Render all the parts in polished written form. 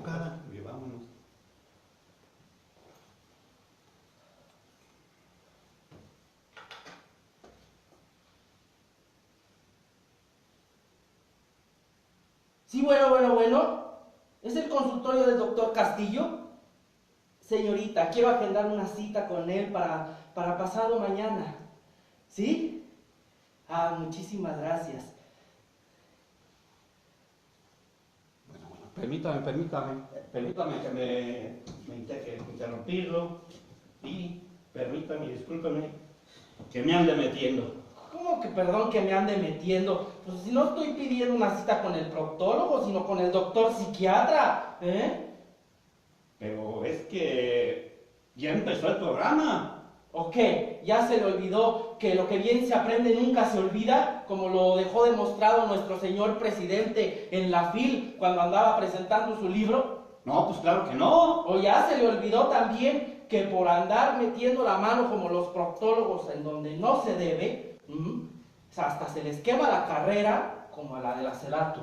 equivocada. Vámonos. Sí, bueno. ¿Es el consultorio del doctor Castillo? Señorita, quiero agendar una cita con él para pasado mañana. ¿Sí? Ah, muchísimas gracias. Bueno, permítame que me interrumpirlo y permítame, discúlpeme, que me ande metiendo. ¿Cómo que perdón que me ande metiendo? Pues si no estoy pidiendo una cita con el proctólogo, sino con el doctor psiquiatra, ¿eh? Pero es que ya empezó el programa. ¿O qué? ¿Ya se le olvidó que lo que bien se aprende nunca se olvida? Como lo dejó demostrado nuestro señor presidente en la FIL cuando andaba presentando su libro. No, pues claro que no. ¿O ya se le olvidó también que por andar metiendo la mano como los proctólogos en donde no se debe, hasta se les quema la carrera como a la de la Sedatu?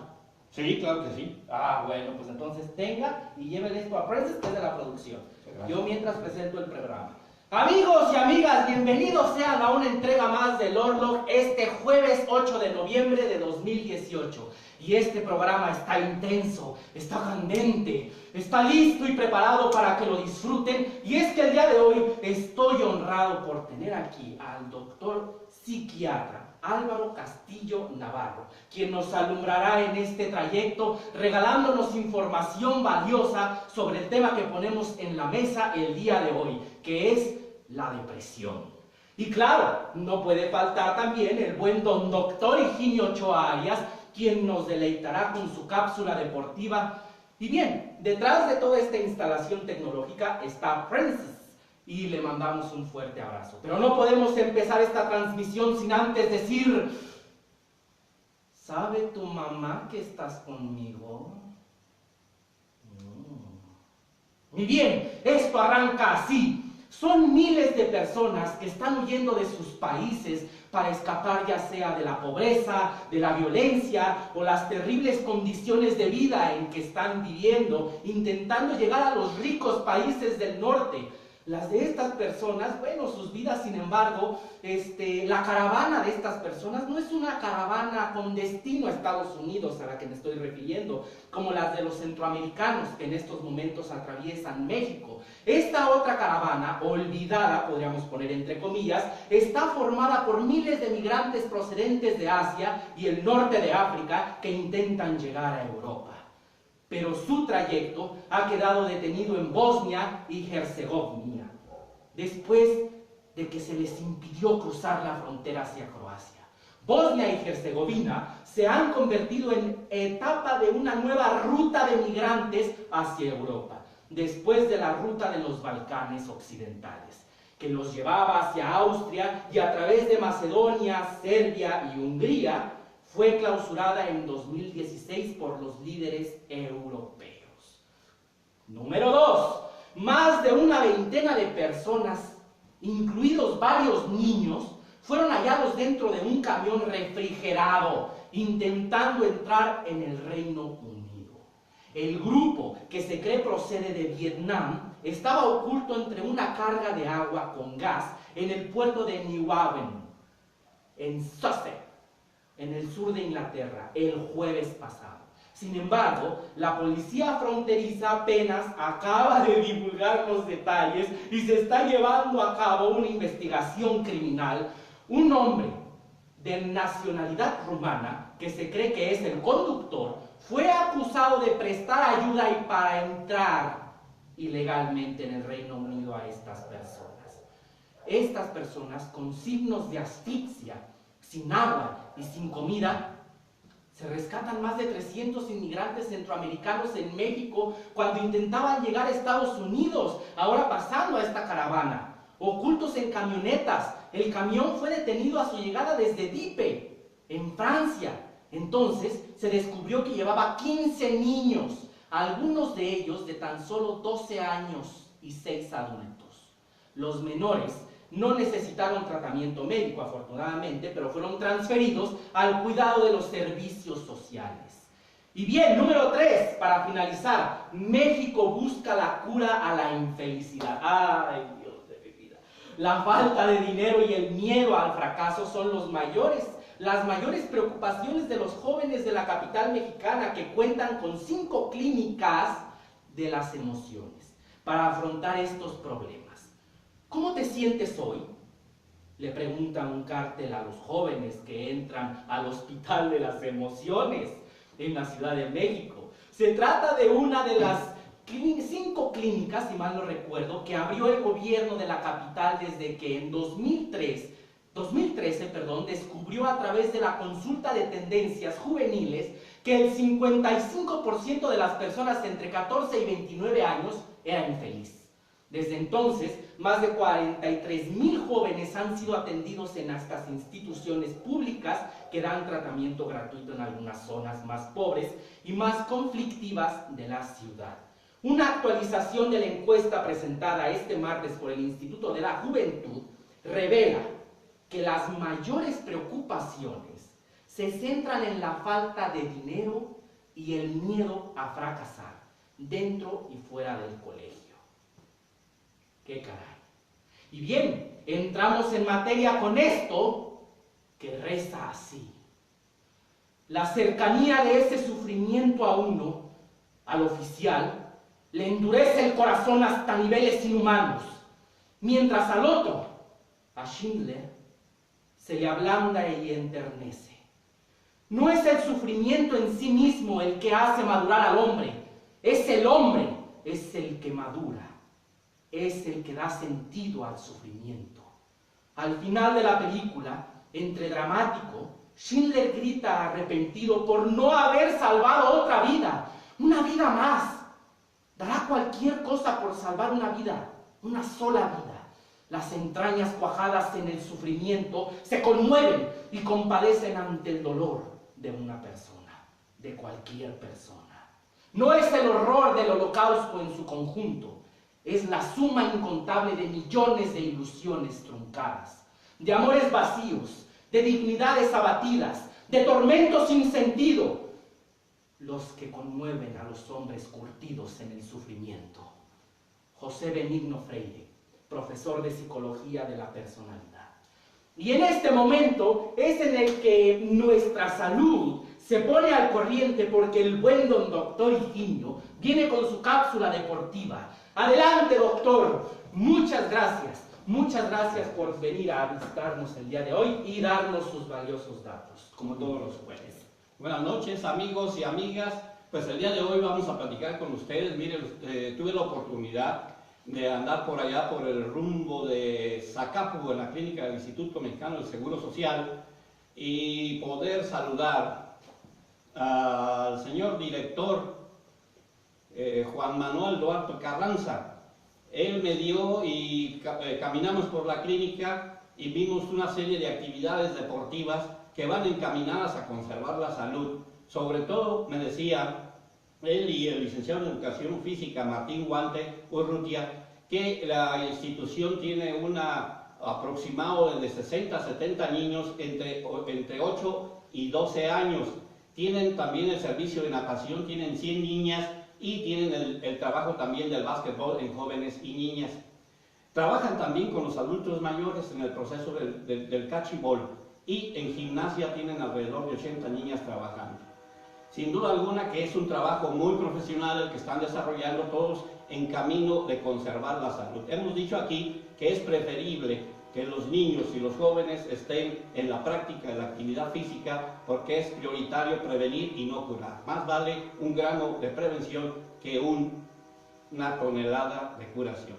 Sí, claro que sí. Ah, bueno, pues entonces tenga y llévele esto a Princess, que es de la producción. Yo mientras presento el programa. Amigos y amigas, bienvenidos sean a una entrega más del Orlog este jueves 8 de noviembre de 2018. Y este programa está intenso, está candente, está listo y preparado para que lo disfruten. Y es que el día de hoy estoy honrado por tener aquí al doctor psiquiatra Álvaro Castillo Navarro, quien nos alumbrará en este trayecto regalándonos información valiosa sobre el tema que ponemos en la mesa el día de hoy, que es la depresión. Y claro, no puede faltar también el buen don doctor Higinio Ochoa Arias, quien nos deleitará con su cápsula deportiva. Y bien, detrás de toda esta instalación tecnológica está Francis, y le mandamos un fuerte abrazo. Pero no podemos empezar esta transmisión sin antes decir: ¿sabe tu mamá que estás conmigo? Y bien, esto arranca así. Son miles de personas que están huyendo de sus países para escapar ya sea de la pobreza, de la violencia o las terribles condiciones de vida en que están viviendo, intentando llegar a los ricos países del norte. Las de estas personas, bueno, sus vidas, sin embargo, la caravana de estas personas no es una caravana con destino a Estados Unidos a la que me estoy refiriendo, como las de los centroamericanos que en estos momentos atraviesan México. Esta otra caravana, olvidada, podríamos poner entre comillas, está formada por miles de migrantes procedentes de Asia y el norte de África que intentan llegar a Europa. Pero su trayecto ha quedado detenido en Bosnia y Herzegovina, después de que se les impidió cruzar la frontera hacia Croacia. Bosnia y Herzegovina se han convertido en etapa de una nueva ruta de migrantes hacia Europa, después de la ruta de los Balcanes occidentales, que los llevaba hacia Austria y a través de Macedonia, Serbia y Hungría, fue clausurada en 2016 por los líderes europeos. Número 2. Más de una veintena de personas, incluidos varios niños, fueron hallados dentro de un camión refrigerado, intentando entrar en el Reino Unido. El grupo, que se cree procede de Vietnam, estaba oculto entre una carga de agua con gas en el puerto de Newhaven, en Sussex, en el sur de Inglaterra, el jueves pasado. Sin embargo, la policía fronteriza apenas acaba de divulgar los detalles y se está llevando a cabo una investigación criminal. Un hombre de nacionalidad rumana, que se cree que es el conductor, fue acusado de prestar ayuda y para entrar ilegalmente en el Reino Unido a estas personas. Estas personas con signos de asfixia, sin agua y sin comida, se rescatan más de 300 inmigrantes centroamericanos en México cuando intentaban llegar a Estados Unidos, ahora pasando a esta caravana, ocultos en camionetas. El camión fue detenido a su llegada desde Dieppe, en Francia. Entonces se descubrió que llevaba 15 niños, algunos de ellos de tan solo 12 años y 6 adultos. Los menores no necesitaron tratamiento médico, afortunadamente, pero fueron transferidos al cuidado de los servicios sociales. Y bien, número 3, para finalizar, México busca la cura a la infelicidad. ¡Ay, Dios de mi vida! La falta de dinero y el miedo al fracaso son las mayores preocupaciones de los jóvenes de la capital mexicana, que cuentan con 5 clínicas de las emociones para afrontar estos problemas. ¿Cómo te sientes hoy?, le pregunta un cartel a los jóvenes que entran al Hospital de las Emociones en la Ciudad de México. Se trata de una de las 5 clínicas, si mal no recuerdo, que abrió el gobierno de la capital desde que en 2013, descubrió a través de la consulta de tendencias juveniles que el 55% de las personas entre 14 y 29 años era infeliz. Desde entonces, más de 43,000 jóvenes han sido atendidos en estas instituciones públicas que dan tratamiento gratuito en algunas zonas más pobres y más conflictivas de la ciudad. Una actualización de la encuesta presentada este martes por el Instituto de la Juventud revela que las mayores preocupaciones se centran en la falta de dinero y el miedo a fracasar dentro y fuera del colegio. ¡Qué caray! Y bien, entramos en materia con esto que reza así. La cercanía de ese sufrimiento a uno, al oficial, le endurece el corazón hasta niveles inhumanos, mientras al otro, a Schindler, se le ablanda y enternece. No es el sufrimiento en sí mismo el que hace madurar al hombre, es el hombre, es el que madura. Es el que da sentido al sufrimiento. Al final de la película, entre dramático, Schindler grita arrepentido por no haber salvado otra vida, una vida más. Dará cualquier cosa por salvar una vida, una sola vida. Las entrañas cuajadas en el sufrimiento se conmueven y compadecen ante el dolor de una persona, de cualquier persona. No es el horror del holocausto en su conjunto, es la suma incontable de millones de ilusiones truncadas, de amores vacíos, de dignidades abatidas, de tormentos sin sentido, los que conmueven a los hombres curtidos en el sufrimiento. José Benigno Freire, profesor de Psicología de la Personalidad. Y en este momento es en el que nuestra salud se pone al corriente, porque el buen don doctor Higinio viene con su cápsula deportiva. Adelante, doctor. Muchas gracias por venir a visitarnos el día de hoy y darnos sus valiosos datos. Como todos los jueves. Buenas noches, amigos y amigas. Pues el día de hoy vamos a platicar con ustedes. Miren, tuve la oportunidad de andar por allá por el rumbo de Zacapu, en la clínica del Instituto Mexicano del Seguro Social, y poder saludar al señor director Juan Manuel Duarte Carranza. Él me dio y caminamos por la clínica y vimos una serie de actividades deportivas que van encaminadas a conservar la salud. Sobre todo, me decía él y el licenciado en Educación Física, Martín Guante Urrutia, que la institución tiene un aproximado de 60 a 70 niños entre 8 y 12 años. Tienen también el servicio de natación, tienen 100 niñas y tienen el trabajo también del básquetbol en jóvenes y niñas. Trabajan también con los adultos mayores en el proceso del cachibol, y en gimnasia tienen alrededor de 80 niñas trabajando. Sin duda alguna que es un trabajo muy profesional el que están desarrollando todos en camino de conservar la salud. Hemos dicho aquí que es preferible que los niños y los jóvenes estén en la práctica de la actividad física, porque es prioritario prevenir y no curar. Más vale un gramo de prevención que una tonelada de curación.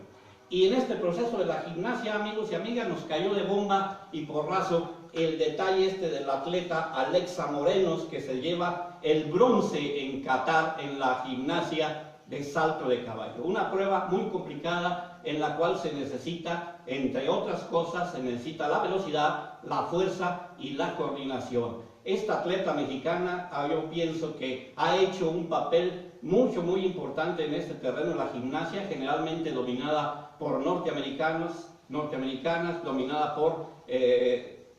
Y en este proceso de la gimnasia, amigos y amigas, nos cayó de bomba y porrazo el detalle del atleta Alexa Morenos, que se lleva el bronce en Qatar en la gimnasia de salto de caballo. Una prueba muy complicada en la cual se necesita, entre otras cosas, se necesita la velocidad, la fuerza y la coordinación. Esta atleta mexicana, yo pienso que ha hecho un papel muy importante en este terreno, la gimnasia, generalmente dominada por norteamericanas, dominada por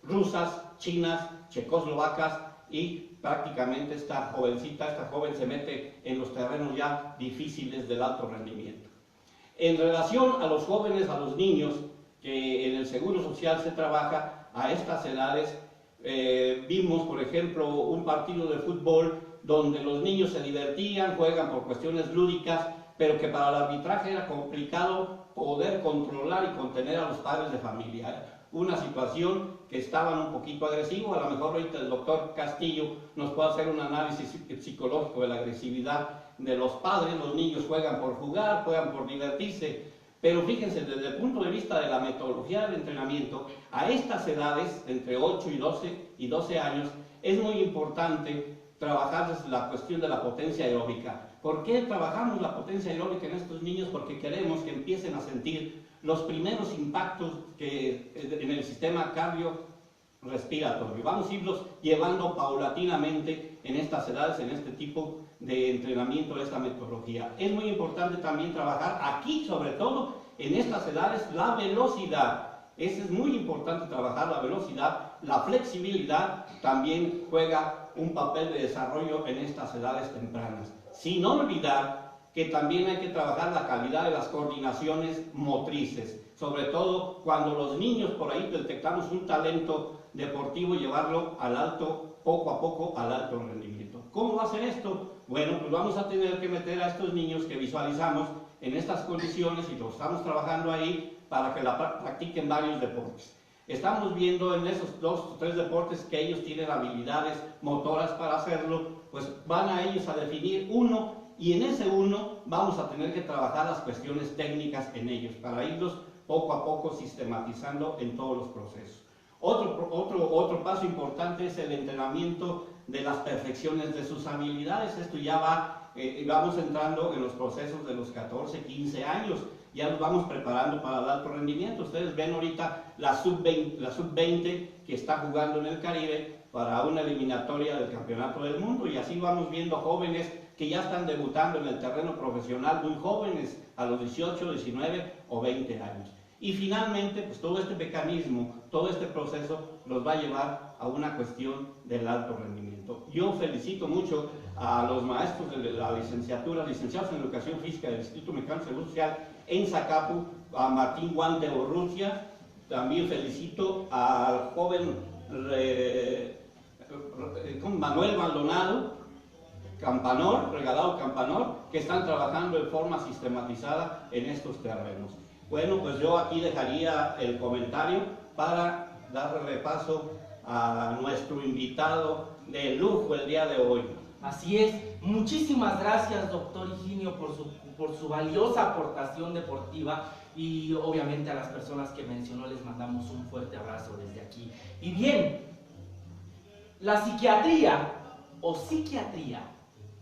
rusas, chinas, checoslovacas y prácticamente esta jovencita, esta joven se mete en los terrenos ya difíciles del alto rendimiento. En relación a los jóvenes, a los niños, que en el Seguro Social se trabaja a estas edades, vimos, por ejemplo, un partido de fútbol donde los niños se divertían, juegan por cuestiones lúdicas, pero que para el arbitraje era complicado poder controlar y contener a los padres de familia. Una situación que estaban un poquito agresivos. A lo mejor ahorita el doctor Castillo nos puede hacer un análisis psicológico de la agresividad de los padres. Los niños juegan por jugar, juegan por divertirse, pero fíjense, desde el punto de vista de la metodología del entrenamiento, a estas edades, entre 8 y 12 años, es muy importante trabajar desde la cuestión de la potencia aeróbica. ¿Por qué trabajamos la potencia aeróbica en estos niños? Porque queremos que empiecen a sentir los primeros impactos en el sistema cardiorrespiratorio. Vamos a irlos llevando paulatinamente en estas edades, en este tipo de entrenamiento, de esta metodología. Es muy importante también trabajar aquí, sobre todo en estas edades, la velocidad. Es muy importante trabajar la velocidad. La flexibilidad también juega un papel de desarrollo en estas edades tempranas. Sin olvidar que también hay que trabajar la calidad de las coordinaciones motrices, sobre todo cuando los niños por ahí detectamos un talento deportivo, llevarlo al alto, poco a poco, al alto rendimiento. ¿Cómo va a ser esto? Bueno, pues vamos a tener que meter a estos niños que visualizamos en estas condiciones y los estamos trabajando ahí para que practiquen varios deportes. Estamos viendo en esos 2 o 3 deportes que ellos tienen habilidades motoras para hacerlo, pues van a ellos a definir uno, y en ese uno vamos a tener que trabajar las cuestiones técnicas en ellos, para irlos poco a poco sistematizando en todos los procesos. Otro paso importante es el entrenamiento de las perfecciones de sus habilidades. Esto ya vamos entrando en los procesos de los 14, 15 años, ya nos vamos preparando para el alto rendimiento. Ustedes ven ahorita la sub-20 que está jugando en el Caribe para una eliminatoria del Campeonato del Mundo, y así vamos viendo jóvenes que ya están debutando en el terreno profesional, muy jóvenes, a los 18, 19 o 20 años. Y finalmente, pues todo este mecanismo, todo este proceso nos va a llevar a una cuestión del alto rendimiento. Yo felicito mucho a los maestros de la licenciatura, licenciados en Educación Física del Instituto Mexicano de Seguro Social en Zacapu, a Martín Guante Urrutia. También felicito al joven Manuel Maldonado Campanor, regalado Campanor, que están trabajando de forma sistematizada en estos terrenos. Bueno, pues yo aquí dejaría el comentario para darle paso a nuestro invitado de lujo el día de hoy. Así es. Muchísimas gracias, doctor Higinio, por su valiosa aportación deportiva, y obviamente a las personas que mencionó les mandamos un fuerte abrazo desde aquí. Y bien, la psiquiatría o psiquiatría,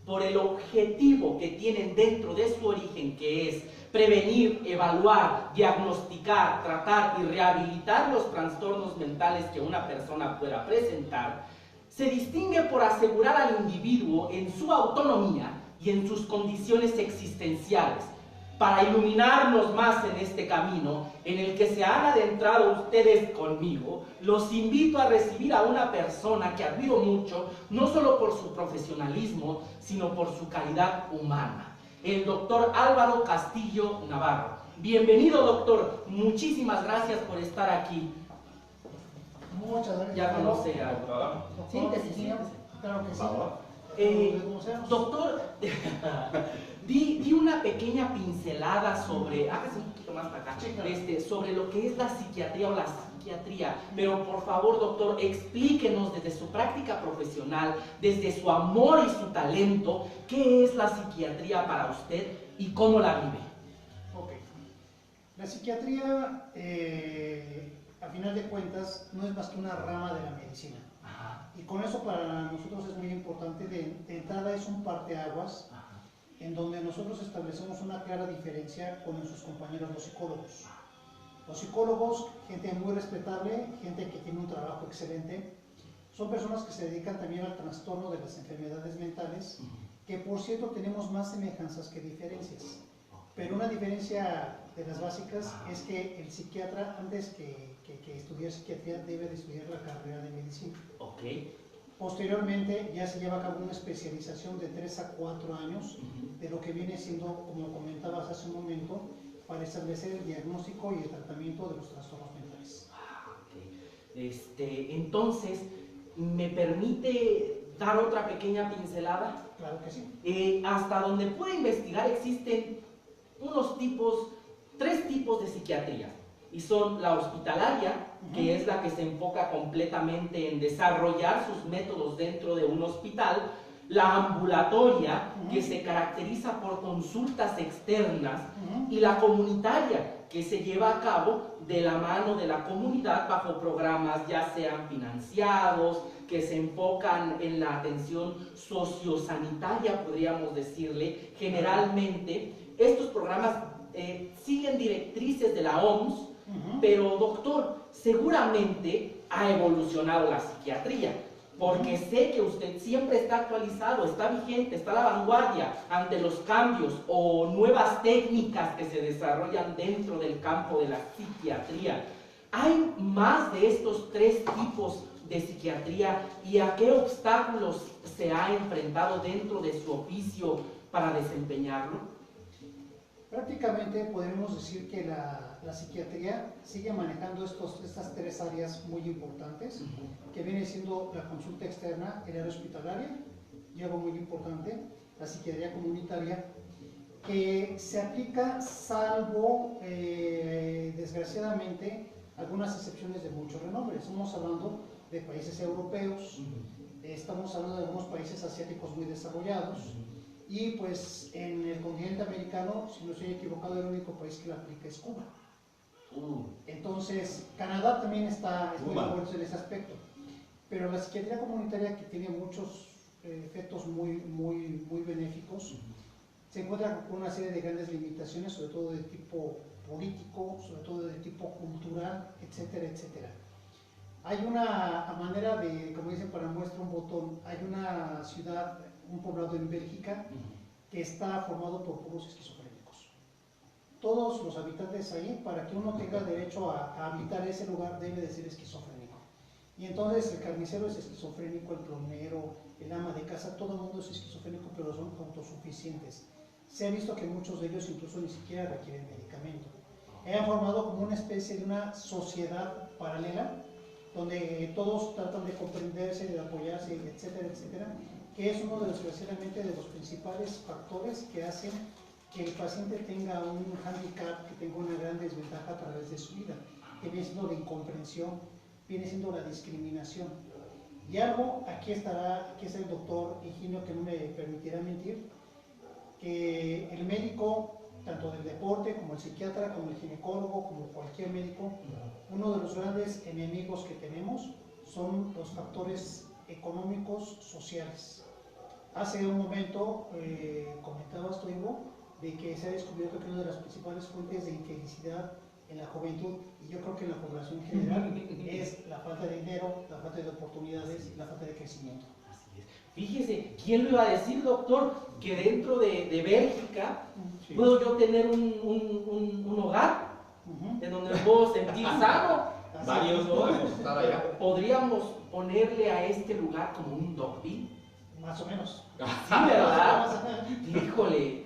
por el objetivo que tienen dentro de su origen, que es prevenir, evaluar, diagnosticar, tratar y rehabilitar los trastornos mentales que una persona pueda presentar, se distingue por asegurar al individuo en su autonomía y en sus condiciones existenciales. Para iluminarnos más en este camino en el que se han adentrado ustedes conmigo, los invito a recibir a una persona que admiro mucho, no solo por su profesionalismo, sino por su calidad humana, el doctor Álvaro Castillo Navarro. Bienvenido, doctor. Muchísimas gracias por estar aquí. Muchas gracias. Ya conoce a... Siéntese. Claro que sí. Doctor, di una pequeña pincelada sobre, hágase un poquito más para acá, sobre lo que es la psiquiatría o la psiquiatría, pero por favor, doctor, explíquenos desde su práctica profesional, desde su amor y su talento, ¿qué es la psiquiatría para usted y cómo la vive? Ok. La psiquiatría, a final de cuentas, no es más que una rama de la medicina. Ajá. Y con eso para nosotros es muy importante. De entrada es un parteaguas. Ajá. En donde nosotros establecemos una clara diferencia con nuestros compañeros los psicólogos. Los psicólogos, gente muy respetable, gente que tiene un trabajo excelente, son personas que se dedican también al trastorno de las enfermedades mentales, que por cierto tenemos más semejanzas que diferencias. Pero una diferencia de las básicas es que el psiquiatra, antes que estudiar psiquiatría, debe de estudiar la carrera de medicina. Ok. Posteriormente ya se lleva a cabo una especialización de 3 a 4 años de lo que viene siendo, como comentabas hace un momento, para establecer el diagnóstico y el tratamiento de los trastornos mentales. Okay. Entonces, ¿me permite dar otra pequeña pincelada? Claro que sí. Hasta donde pude investigar existen tres tipos de psiquiatría. Y son la hospitalaria, que es la que se enfoca completamente en desarrollar sus métodos dentro de un hospital, la ambulatoria, que se caracteriza por consultas externas, y la comunitaria, que se lleva a cabo de la mano de la comunidad bajo programas ya sean financiados, que se enfocan en la atención sociosanitaria, podríamos decirle. Generalmente, estos programas siguen directrices de la OMS, pero doctor, seguramente ha evolucionado la psiquiatría, porque sé que usted siempre está actualizado, está vigente, está a la vanguardia ante los cambios o nuevas técnicas que se desarrollan dentro del campo de la psiquiatría. ¿Hay más de estos tres tipos de psiquiatría y a qué obstáculos se ha enfrentado dentro de su oficio para desempeñarlo? Prácticamente podemos decir que la psiquiatría sigue manejando estas tres áreas muy importantes, que viene siendo la consulta externa, el área hospitalaria, y algo muy importante, la psiquiatría comunitaria, que se aplica salvo, desgraciadamente, algunas excepciones de mucho renombre. Estamos hablando de países europeos, estamos hablando de algunos países asiáticos muy desarrollados, y pues en el continente americano, si no estoy equivocado, el único país que la aplica es Cuba. Entonces, Canadá también es muy fuerte en ese aspecto. Pero la psiquiatría comunitaria, que tiene muchos efectos muy benéficos, se encuentra con una serie de grandes limitaciones, sobre todo de tipo político, sobre todo de tipo cultural, etcétera, etcétera. Hay una manera de, como dicen, para muestra un botón, hay una ciudad, un poblado en Bélgica, que está formado por puros esquizofrénicos. Todos los habitantes ahí, para que uno tenga derecho a habitar ese lugar, debe de ser esquizofrénico. Y entonces el carnicero es esquizofrénico, el plomero, el ama de casa, todo el mundo es esquizofrénico, pero son autosuficientes. Se ha visto que muchos de ellos incluso ni siquiera requieren medicamento. Han formado como una especie de una sociedad paralela, donde todos tratan de comprenderse, de apoyarse, etcétera, etcétera, que es uno de los, desgraciadamente, de los principales factores que hacen que el paciente tenga un hándicap, que tenga una gran desventaja a través de su vida, que viene siendo la incomprensión, viene siendo la discriminación. Y algo, aquí está el doctor Higinio, que no me permitirá mentir, que el médico, tanto del deporte como el psiquiatra, como el ginecólogo, como cualquier médico, uno de los grandes enemigos que tenemos son los factores económicos, sociales. Hace un momento comentabas, Toivo, de que se ha descubierto que una de las principales fuentes de infelicidad en la juventud, y yo creo que en la población en general, es la falta de dinero, la falta de oportunidades y la falta de crecimiento. Así es. Fíjese, ¿quién lo iba a decir, doctor? Que dentro de Bélgica puedo yo tener un hogar en donde me puedo sentir sano. Varios podemos estar allá. ¿Podríamos ponerle a este lugar como un Dogville? Más o menos. Sí, ¿verdad? Híjole,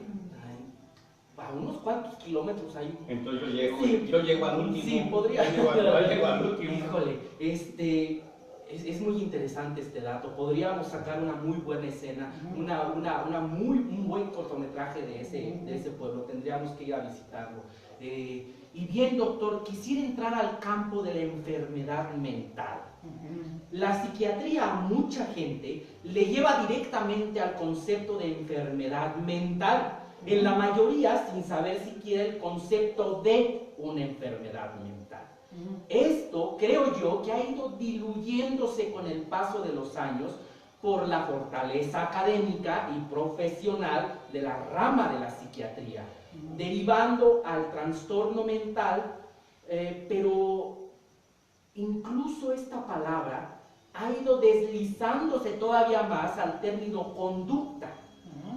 a unos cuantos kilómetros ahí. Entonces yo llego al último. Sí, podría. Yo llego al último. Híjole, es muy interesante este dato. Podríamos sacar una muy buena escena, un buen cortometraje de ese pueblo. Tendríamos que ir a visitarlo. Y bien, doctor, quisiera entrar al campo de la enfermedad mental. La psiquiatría a mucha gente le lleva directamente al concepto de enfermedad mental, en la mayoría sin saber siquiera el concepto de una enfermedad mental. Esto creo yo que ha ido diluyéndose con el paso de los años por la fortaleza académica y profesional de la rama de la psiquiatría, derivando al trastorno mental, pero incluso esta palabra ha ido deslizándose todavía más al término conducta.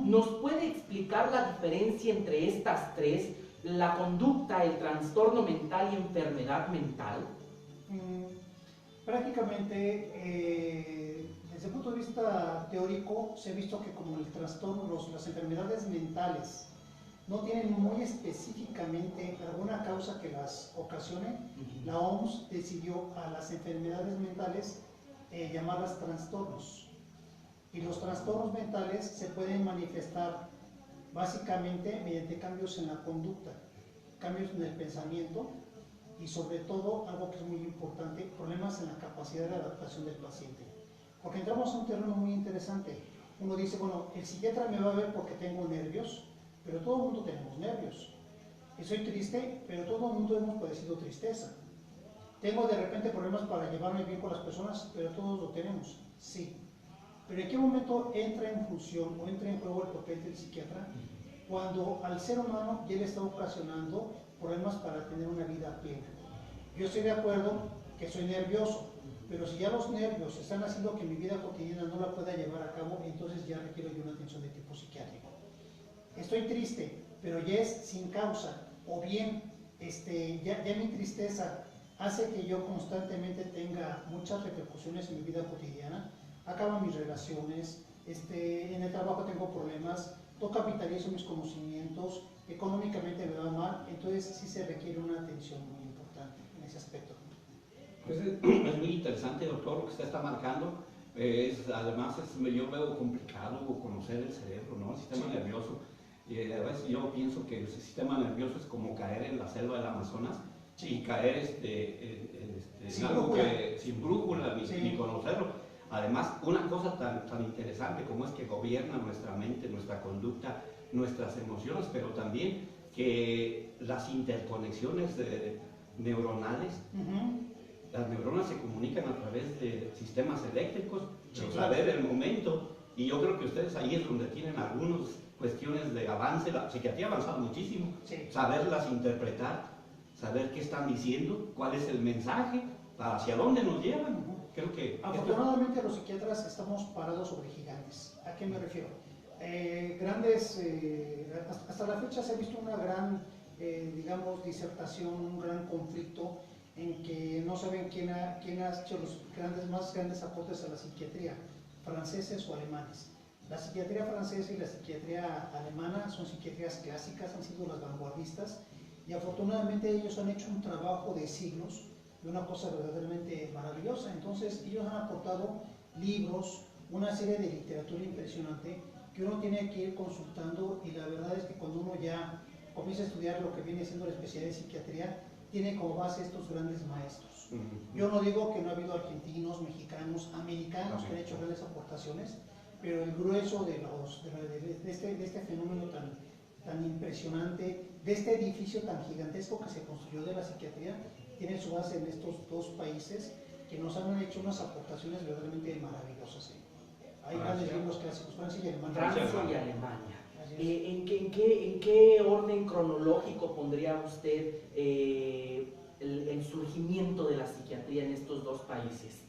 ¿Nos puede explicar la diferencia entre estas tres, la conducta, el trastorno mental y enfermedad mental? Prácticamente, Desde el punto de vista teórico, se ha visto que como el trastorno, las enfermedades mentales no tienen muy específicamente alguna causa que las ocasione, la OMS decidió a las enfermedades mentales llamarlas trastornos. Y los trastornos mentales se pueden manifestar básicamente mediante cambios en la conducta, cambios en el pensamiento y sobre todo, algo que es muy importante, problemas en la capacidad de adaptación del paciente. Porque entramos a un terreno muy interesante. Uno dice, bueno, el psiquiatra me va a ver porque tengo nervios, pero todo el mundo tenemos nervios. Y soy triste, pero todo el mundo hemos padecido tristeza. Tengo de repente problemas para llevarme bien con las personas, pero todos lo tenemos, sí. Pero ¿en qué momento entra en función o entra en juego el papel del psiquiatra? Cuando al ser humano ya le está ocasionando problemas para tener una vida plena. Yo estoy de acuerdo que soy nervioso, pero si ya los nervios están haciendo que mi vida cotidiana no la pueda llevar a cabo, entonces ya requiero yo una atención de tipo psiquiátrico. Estoy triste, pero ya es sin causa, o bien ya mi tristeza hace que yo constantemente tenga muchas repercusiones en mi vida cotidiana, acaban mis relaciones, en el trabajo tengo problemas, no capitalizo mis conocimientos, económicamente me va mal, entonces sí se requiere una atención muy importante en ese aspecto. Pues es muy interesante, doctor, lo que usted está marcando. Además, yo veo complicado conocer el cerebro, ¿no? El sistema nervioso. Y a veces yo pienso que el sistema nervioso es como caer en la selva del Amazonas y caer en algo que sin brújula ni conocerlo. Además, una cosa tan interesante como es que gobierna nuestra mente, nuestra conducta, nuestras emociones, pero también que las interconexiones neuronales, las neuronas se comunican a través de sistemas eléctricos, saber el momento, y yo creo que ustedes ahí es donde tienen algunas cuestiones de avance. La psiquiatría ha avanzado muchísimo, saberlas interpretar, saber qué están diciendo, cuál es el mensaje, hacia dónde nos llevan. Creo que afortunadamente los psiquiatras estamos parados sobre gigantes. ¿A qué me refiero? Hasta la fecha se ha visto una gran, digamos, disertación, un gran conflicto en que no saben quién ha hecho los más grandes aportes a la psiquiatría, franceses o alemanes. La psiquiatría francesa y la psiquiatría alemana son psiquiatrías clásicas, han sido las vanguardistas, y afortunadamente ellos han hecho un trabajo de siglos, de una cosa verdaderamente maravillosa. Entonces ellos han aportado libros, una serie de literatura impresionante que uno tiene que ir consultando, y la verdad es que cuando uno ya comienza a estudiar lo que viene siendo la especialidad de psiquiatría, tiene como base estos grandes maestros. Yo no digo que no ha habido argentinos, mexicanos, americanos que han hecho grandes aportaciones, pero el grueso de este fenómeno tan impresionante, de este edificio tan gigantesco que se construyó de la psiquiatría, tiene su base en estos dos países que nos han hecho unas aportaciones verdaderamente maravillosas. Hay grandes libros clásicos, Francia y Alemania. Francia y Alemania. ¿En qué orden cronológico pondría usted el surgimiento de la psiquiatría en estos dos países?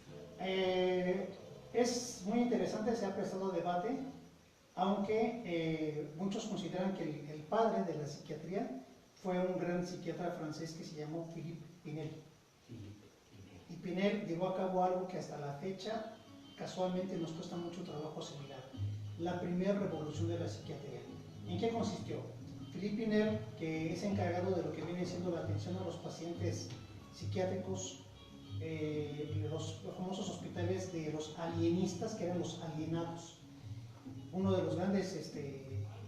Es muy interesante, se ha prestado debate, aunque muchos consideran que el padre de la psiquiatría fue un gran psiquiatra francés que se llamó Philippe Pinel. Y Pinel llevó a cabo algo que hasta la fecha casualmente nos cuesta mucho trabajo asimilar: la primera revolución de la psiquiatría. ¿En qué consistió? Philippe Pinel, que es encargado de lo que viene siendo la atención a los pacientes psiquiátricos, los famosos hospitales de los alienistas, que eran los alienados. Uno de los grandes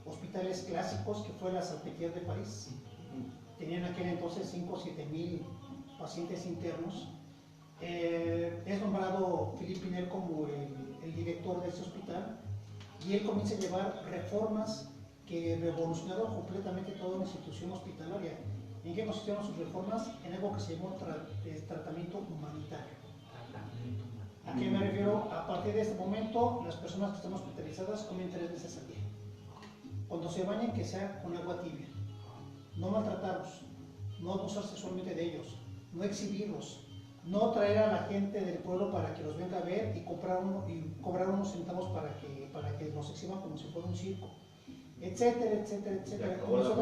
hospitales clásicos, que fue la Salpêtrière de París, tenían aquel entonces 5 o 7 mil pacientes internos. Es nombrado Philippe Pinel como el director de ese hospital, y él comienza a llevar reformas que revolucionaron completamente toda la institución hospitalaria. ¿En qué consistieron sus reformas? En algo que se llamó tratamiento humanitario. ¿A qué me refiero? A partir de este momento, las personas que están hospitalizadas comen 3 veces al día. Cuando se bañen, que sea con agua tibia. No maltratarlos, no abusar sexualmente de ellos, no exhibirlos, no traer a la gente del pueblo para que los venga a ver y cobrar unos centavos para que nos exhiban como si fuera un circo, etcétera, etcétera, etcétera. Comenzó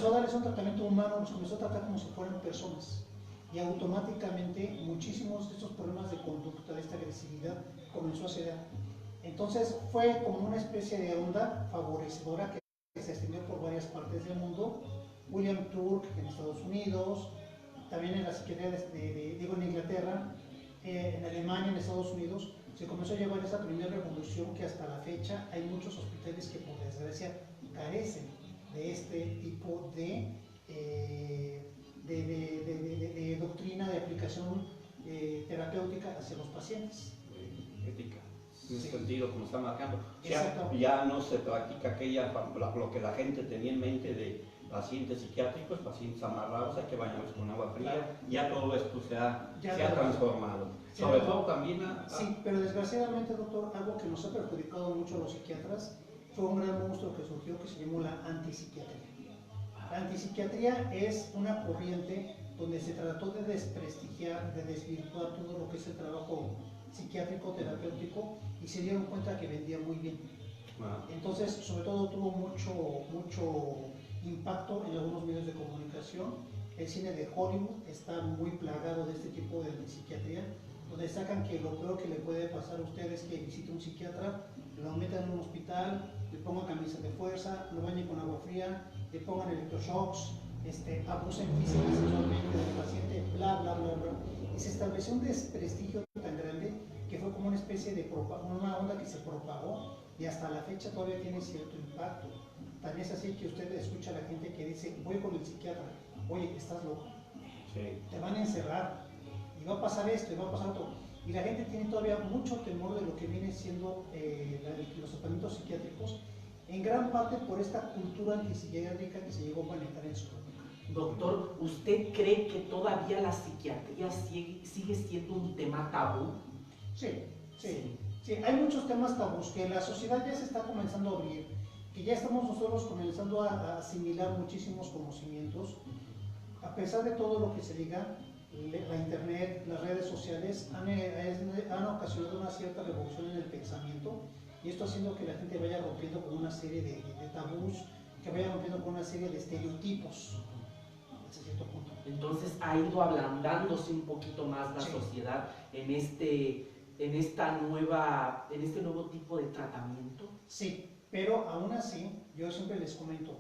a darles un tratamiento humano, los comenzó a tratar como si fueran personas, y automáticamente muchísimos de estos problemas de conducta, de esta agresividad, comenzó a se dar. Entonces fue como una especie de onda favorecedora que se extendió por varias partes del mundo. William Turk en Estados Unidos, también en la psiquiatría en Inglaterra, en Alemania, en Estados Unidos, se comenzó a llevar esa primera revolución que hasta la fecha hay muchos hospitales que por desgracia carecen de este tipo de doctrina de aplicación terapéutica hacia los pacientes. Ética, en ese Sí. sentido, como está marcando. Exacto. Ya no se practica lo que la gente tenía en mente de pacientes psiquiátricos, pacientes amarrados, hay que bañarlos con agua fría. Ya todo esto se ha transformado. Sobre todo también Sí, pero desgraciadamente, doctor, algo que nos ha perjudicado mucho a los psiquiatras fue un gran monstruo que surgió que se llamó la antipsiquiatría. La antipsiquiatría es una corriente donde se trató de desprestigiar, de desvirtuar todo lo que es el trabajo psiquiátrico, terapéutico, y se dieron cuenta que vendía muy bien. Entonces, sobre todo tuvo mucho impacto en algunos medios de comunicación. El cine de Hollywood está muy plagado de este tipo de psiquiatría, donde sacan que lo peor que le puede pasar a usted es que visite un psiquiatra, lo metan en un hospital, le pongan camisa de fuerza, lo bañen con agua fría, le pongan electroshocks, abusen física y sexualmente del paciente, bla, bla, bla, bla. Y se estableció un desprestigio tan grande que fue como una especie de una onda que se propagó y hasta la fecha todavía tiene cierto impacto. Tan es así que usted escucha a la gente que dice, voy con el psiquiatra, oye, estás loco, Sí. te van a encerrar, y va a pasar esto, y va a pasar otro. Y la gente tiene todavía mucho temor de lo que viene siendo los tratamientos psiquiátricos, en gran parte por esta cultura antipsiquiátrica que se llegó a manejar en su época. Doctor, ¿usted cree que todavía la psiquiatría sigue siendo un tema tabú? Sí, sí, sí. Hay muchos temas tabús que la sociedad ya se está comenzando a abrir, que ya estamos nosotros comenzando a asimilar muchísimos conocimientos. A pesar de todo lo que se diga, la internet, las redes sociales han ocasionado una cierta revolución en el pensamiento, y esto haciendo que la gente vaya rompiendo con una serie de tabús, que vaya rompiendo con una serie de estereotipos, hasta cierto punto. Entonces ha ido ablandándose un poquito más la Sí. sociedad en este nuevo tipo de tratamiento. Sí, pero aún así, yo siempre les comento,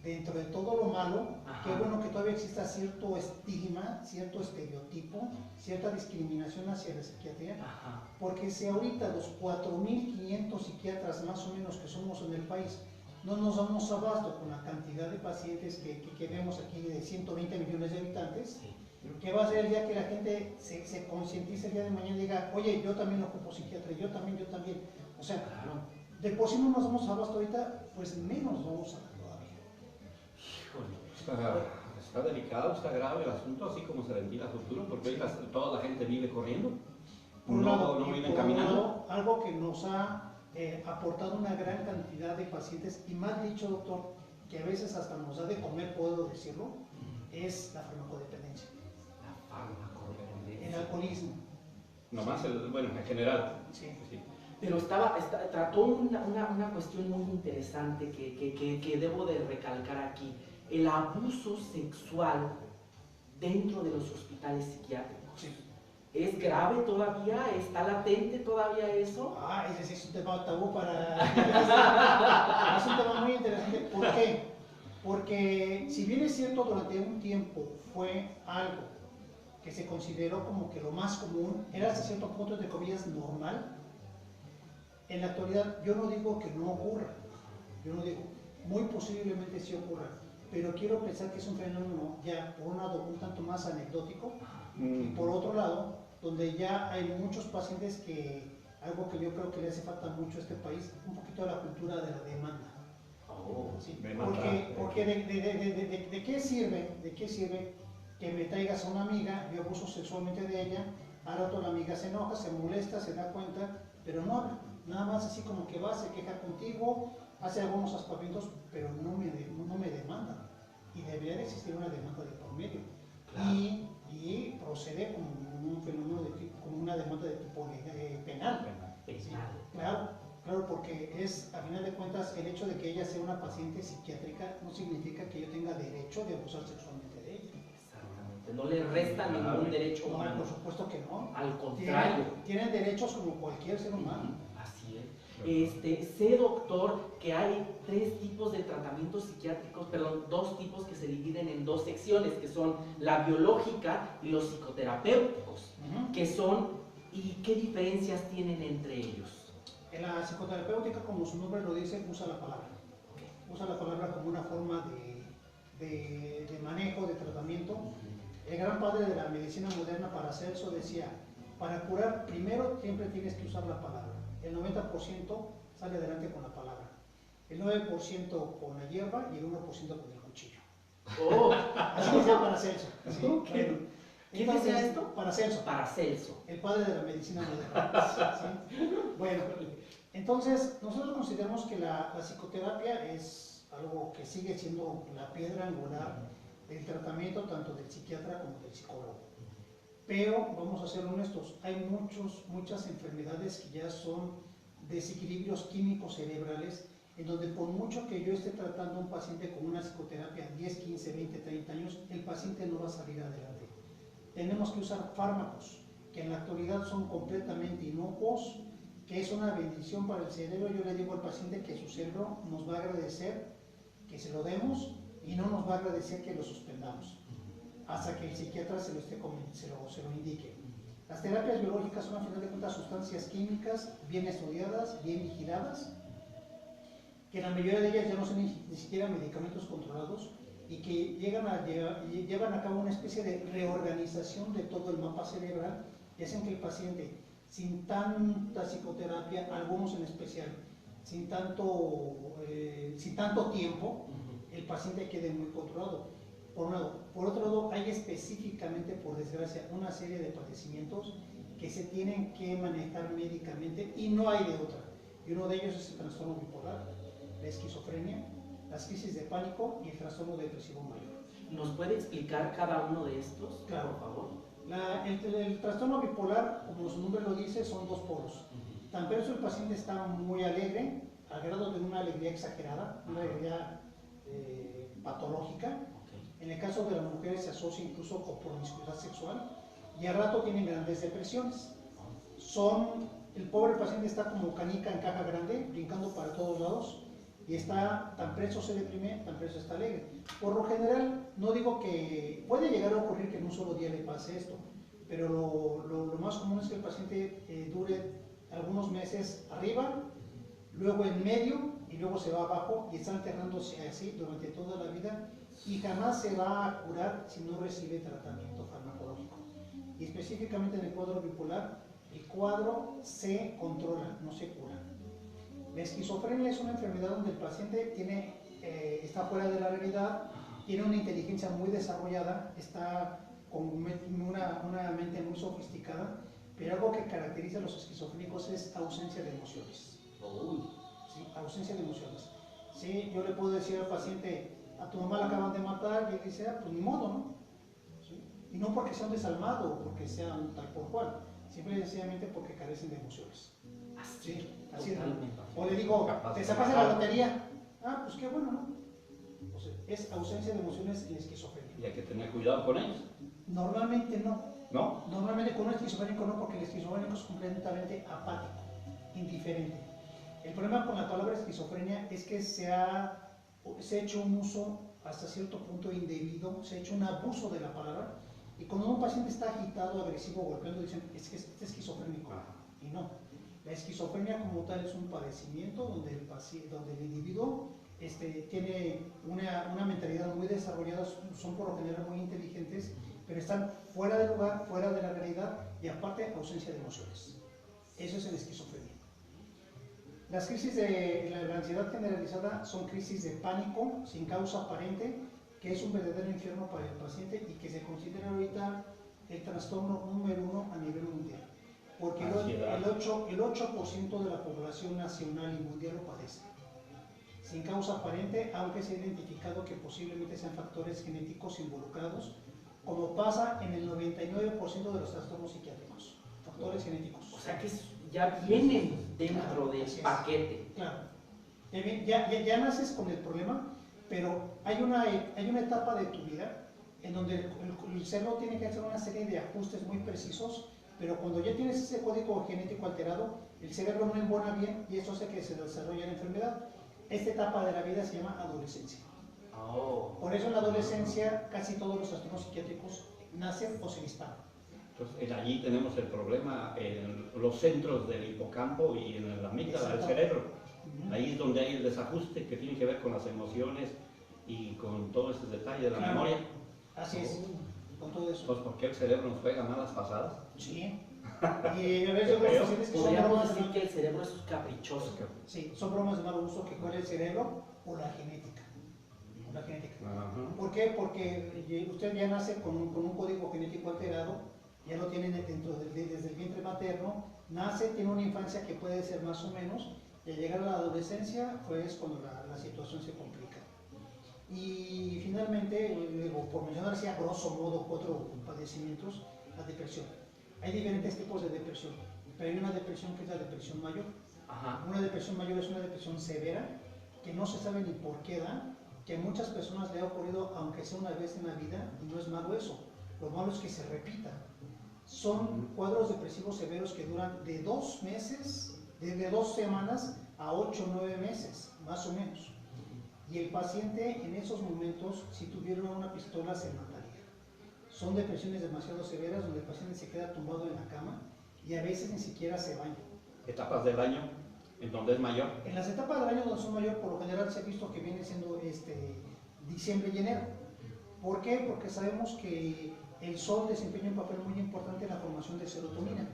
dentro de todo lo malo, Ajá. qué bueno que todavía exista cierto estigma, cierto estereotipo, cierta discriminación hacia la psiquiatría, Ajá. porque si ahorita los 4.500 psiquiatras más o menos que somos en el país no nos damos abasto con la cantidad de pacientes que vemos aquí de 120 millones de habitantes, Sí. ¿qué va a ser el día que la gente se concientice el día de mañana y diga, oye, yo también ocupo psiquiatra, yo también? O sea, Claro. de por sí no nos damos abasto ahorita, pues menos vamos a dar todavía. Híjole. Está delicado, está grave el asunto, así como se ventila a futuro, porque hoy toda la gente vive corriendo, Por un lado, no y viven por caminando. otro lado, algo que nos ha aportado una gran cantidad de pacientes, y más dicho, doctor, que a veces hasta nos da de comer, puedo decirlo, es la farmacodependencia, La farmacodependencia. el alcoholismo. Nomás, bueno, en general. Sí. Sí. Pero trató una cuestión muy interesante que debo de recalcar aquí. El abuso sexual dentro de los hospitales psiquiátricos. Sí. ¿Es grave todavía? ¿Está latente todavía eso? Ese sí es un tema tabú para... es un tema muy interesante. ¿Por qué? Porque si bien es cierto, durante un tiempo fue algo que se consideró como que lo más común, era hasta cierto punto, entre comillas, normal, en la actualidad yo no digo que no ocurra, yo no digo, muy posiblemente sí ocurra, pero quiero pensar que es un fenómeno ya, por un lado, un tanto más anecdótico, y por otro lado, donde ya hay muchos pacientes que, algo que yo creo que le hace falta mucho a este país, un poquito de la cultura de la demanda. Oh, Sí, Demanda. porque ¿de qué sirve que me traigas a una amiga, yo abuso sexualmente de ella, al rato la amiga se enoja, se molesta, se da cuenta, pero no habla, nada más así como que va, se queja contigo, hace algunos aspavientos, pero no me demanda, y debería de existir una demanda de por medio. Claro. Y procede como un fenómeno como una demanda de tipo penal. Sí, claro, porque es, a final de cuentas, el hecho de que ella sea una paciente psiquiátrica no significa que yo tenga derecho de abusar sexualmente de ella. Exactamente. pacientes, no le resta ningún derecho No, humano. por supuesto que no. Al contrario. Tienen derechos como cualquier ser humano. Así es. Sé, doctor, que hay 3 tipos de tratamientos psiquiátricos, perdón, 2 tipos que se dividen en 2 secciones, que son la biológica y los psicoterapéuticos, que son, ¿y qué diferencias tienen entre ellos? En la psicoterapéutica, como su nombre lo dice, usa la palabra. Usa la palabra como una forma de manejo, de tratamiento. El gran padre de la medicina moderna, Paracelso, decía, para curar, primero siempre tienes que usar la palabra. El 90% sale adelante con la palabra. El 9% con la hierba y el 1% con el cuchillo. Oh. Así decía Paracelso. ¿Sí? Okay. Bueno, ¿Quién decía esto? Paracelso. Paracelso. El padre de la medicina moderna. ¿Sí? Bueno, entonces nosotros consideramos que la psicoterapia es algo que sigue siendo la piedra angular del tratamiento tanto del psiquiatra como del psicólogo. Pero vamos a ser honestos, hay muchas enfermedades que ya son desequilibrios químicos cerebrales, en donde por mucho que yo esté tratando a un paciente con una psicoterapia 10, 15, 20, 30 años, el paciente no va a salir adelante. Tenemos que usar fármacos que en la actualidad son completamente inocuos, que es una bendición para el cerebro. Yo le digo al paciente que su cerebro nos va a agradecer que se lo demos y no nos va a agradecer que lo suspendamos hasta que el psiquiatra se lo indique. Las terapias biológicas son, a final de cuentas, sustancias químicas bien estudiadas, bien vigiladas, que la mayoría de ellas ya no son ni siquiera medicamentos controlados y que llevan a cabo una especie de reorganización de todo el mapa cerebral y hacen que el paciente, sin tanta psicoterapia, algunos en especial, sin tanto tiempo, el paciente quede muy controlado. Por un lado. Por otro lado, hay específicamente, por desgracia, una serie de padecimientos que se tienen que manejar médicamente y no hay de otra. Y uno de ellos es el trastorno bipolar, la esquizofrenia, las crisis de pánico y el trastorno depresivo mayor. ¿Nos puede explicar cada uno de estos, claro, por favor? El trastorno bipolar, como su nombre lo dice, son 2 polos. Tan pronto el paciente está muy alegre, al grado de una alegría exagerada, una alegría patológica. En el caso de las mujeres se asocia incluso con promiscuidad sexual y al rato tienen grandes depresiones. El pobre paciente está como canica en caja grande, brincando para todos lados y está tan preso se deprime, tan preso está alegre. Por lo general, no digo que puede llegar a ocurrir que en un solo día le pase esto, pero lo más común es que el paciente dure algunos meses arriba, luego en medio y luego se va abajo y está alternándose así durante toda la vida y jamás se va a curar si no recibe tratamiento farmacológico. Y específicamente en el cuadro bipolar, el cuadro se controla, no se cura. La esquizofrenia es una enfermedad donde el paciente está fuera de la realidad, tiene una inteligencia muy desarrollada, está con una mente muy sofisticada, pero algo que caracteriza a los esquizofrénicos es ausencia de emociones. ¿Sí? Ausencia de emociones. ¿Sí? Yo le puedo decir al paciente, a tu mamá la acaban de matar, y él dice, pues ni modo, ¿no? ¿Sí? Y no porque sea un desalmado o porque sea un tal por cual, simple y sencillamente porque carecen de emociones. ¿Sí? Así es. O le digo, te sacaste la lotería, pues qué bueno, ¿no? O sea, es ausencia de emociones en esquizofrenia. Y hay que tener cuidado con ellos. Normalmente no. ¿No? Normalmente con un esquizofrénico no, porque el esquizofrénico es completamente apático, indiferente. El problema con la palabra esquizofrenia es que se ha hecho un uso hasta cierto punto indebido, se ha hecho un abuso de la palabra, y cuando un paciente está agitado, agresivo, golpeando, dicen, es que es esquizofrénico, y no. La esquizofrenia como tal es un padecimiento donde el individuo tiene una mentalidad muy desarrollada, son por lo general muy inteligentes, pero están fuera del lugar, fuera de la realidad, y aparte ausencia de emociones. Eso es la esquizofrenia. Las crisis de la ansiedad generalizada son crisis de pánico sin causa aparente, que es un verdadero infierno para el paciente y que se considera ahorita el trastorno número 1 a nivel mundial. Porque el 8% de la población nacional y mundial lo padece. Sin causa aparente, aunque se ha identificado que posiblemente sean factores genéticos involucrados, como pasa en el 99% de los trastornos psiquiátricos. Factores genéticos. O sea que ya vienen dentro del paquete. Claro. Ya naces con el problema, pero hay una etapa de tu vida en donde el cerebro tiene que hacer una serie de ajustes muy precisos, pero cuando ya tienes ese código genético alterado, el cerebro no embona bien y eso hace que se desarrolle la enfermedad. Esta etapa de la vida se llama adolescencia. Oh. Por eso en la adolescencia casi todos los trastornos psiquiátricos nacen o se disparan. Entonces, allí tenemos el problema en los centros del hipocampo y en la amígdala del cerebro. Ahí es donde hay el desajuste que tiene que ver con las emociones y con todo ese detalle de la memoria. Así es, con todo eso. Entonces, ¿por qué el cerebro nos juega malas pasadas? Sí. Y a veces los pacientes que son Podríamos bromas decir que el cerebro es caprichoso. sí, son bromas de mal uso que juega el cerebro o la genética. O la genética. ¿Por qué? Porque usted ya nace con un código genético alterado, ya lo tiene dentro desde el vientre materno, nace, tiene una infancia que puede ser más o menos, y al llegar a la adolescencia, pues cuando la situación se complica. Y finalmente, por mencionar así a grosso modo cuatro padecimientos, la depresión. Hay diferentes tipos de depresión, pero hay una depresión que es la depresión mayor. Ajá. Una depresión mayor es una depresión severa, que no se sabe ni por qué da, que a muchas personas le ha ocurrido aunque sea una vez en la vida, y no es malo eso, lo malo es que se repita. Son cuadros depresivos severos que duran de 2 meses, de 2 semanas a 8 o 9 meses, más o menos. Y el paciente en esos momentos, si tuviera una pistola, se mataría. Son depresiones demasiado severas donde el paciente se queda tumbado en la cama y a veces ni siquiera se baña. Etapas del año en donde es mayor. En las etapas del año donde son mayor, por lo general se ha visto que viene siendo diciembre y enero. ¿Por qué? Porque sabemos que el sol desempeña un papel muy importante en la formación de serotonina.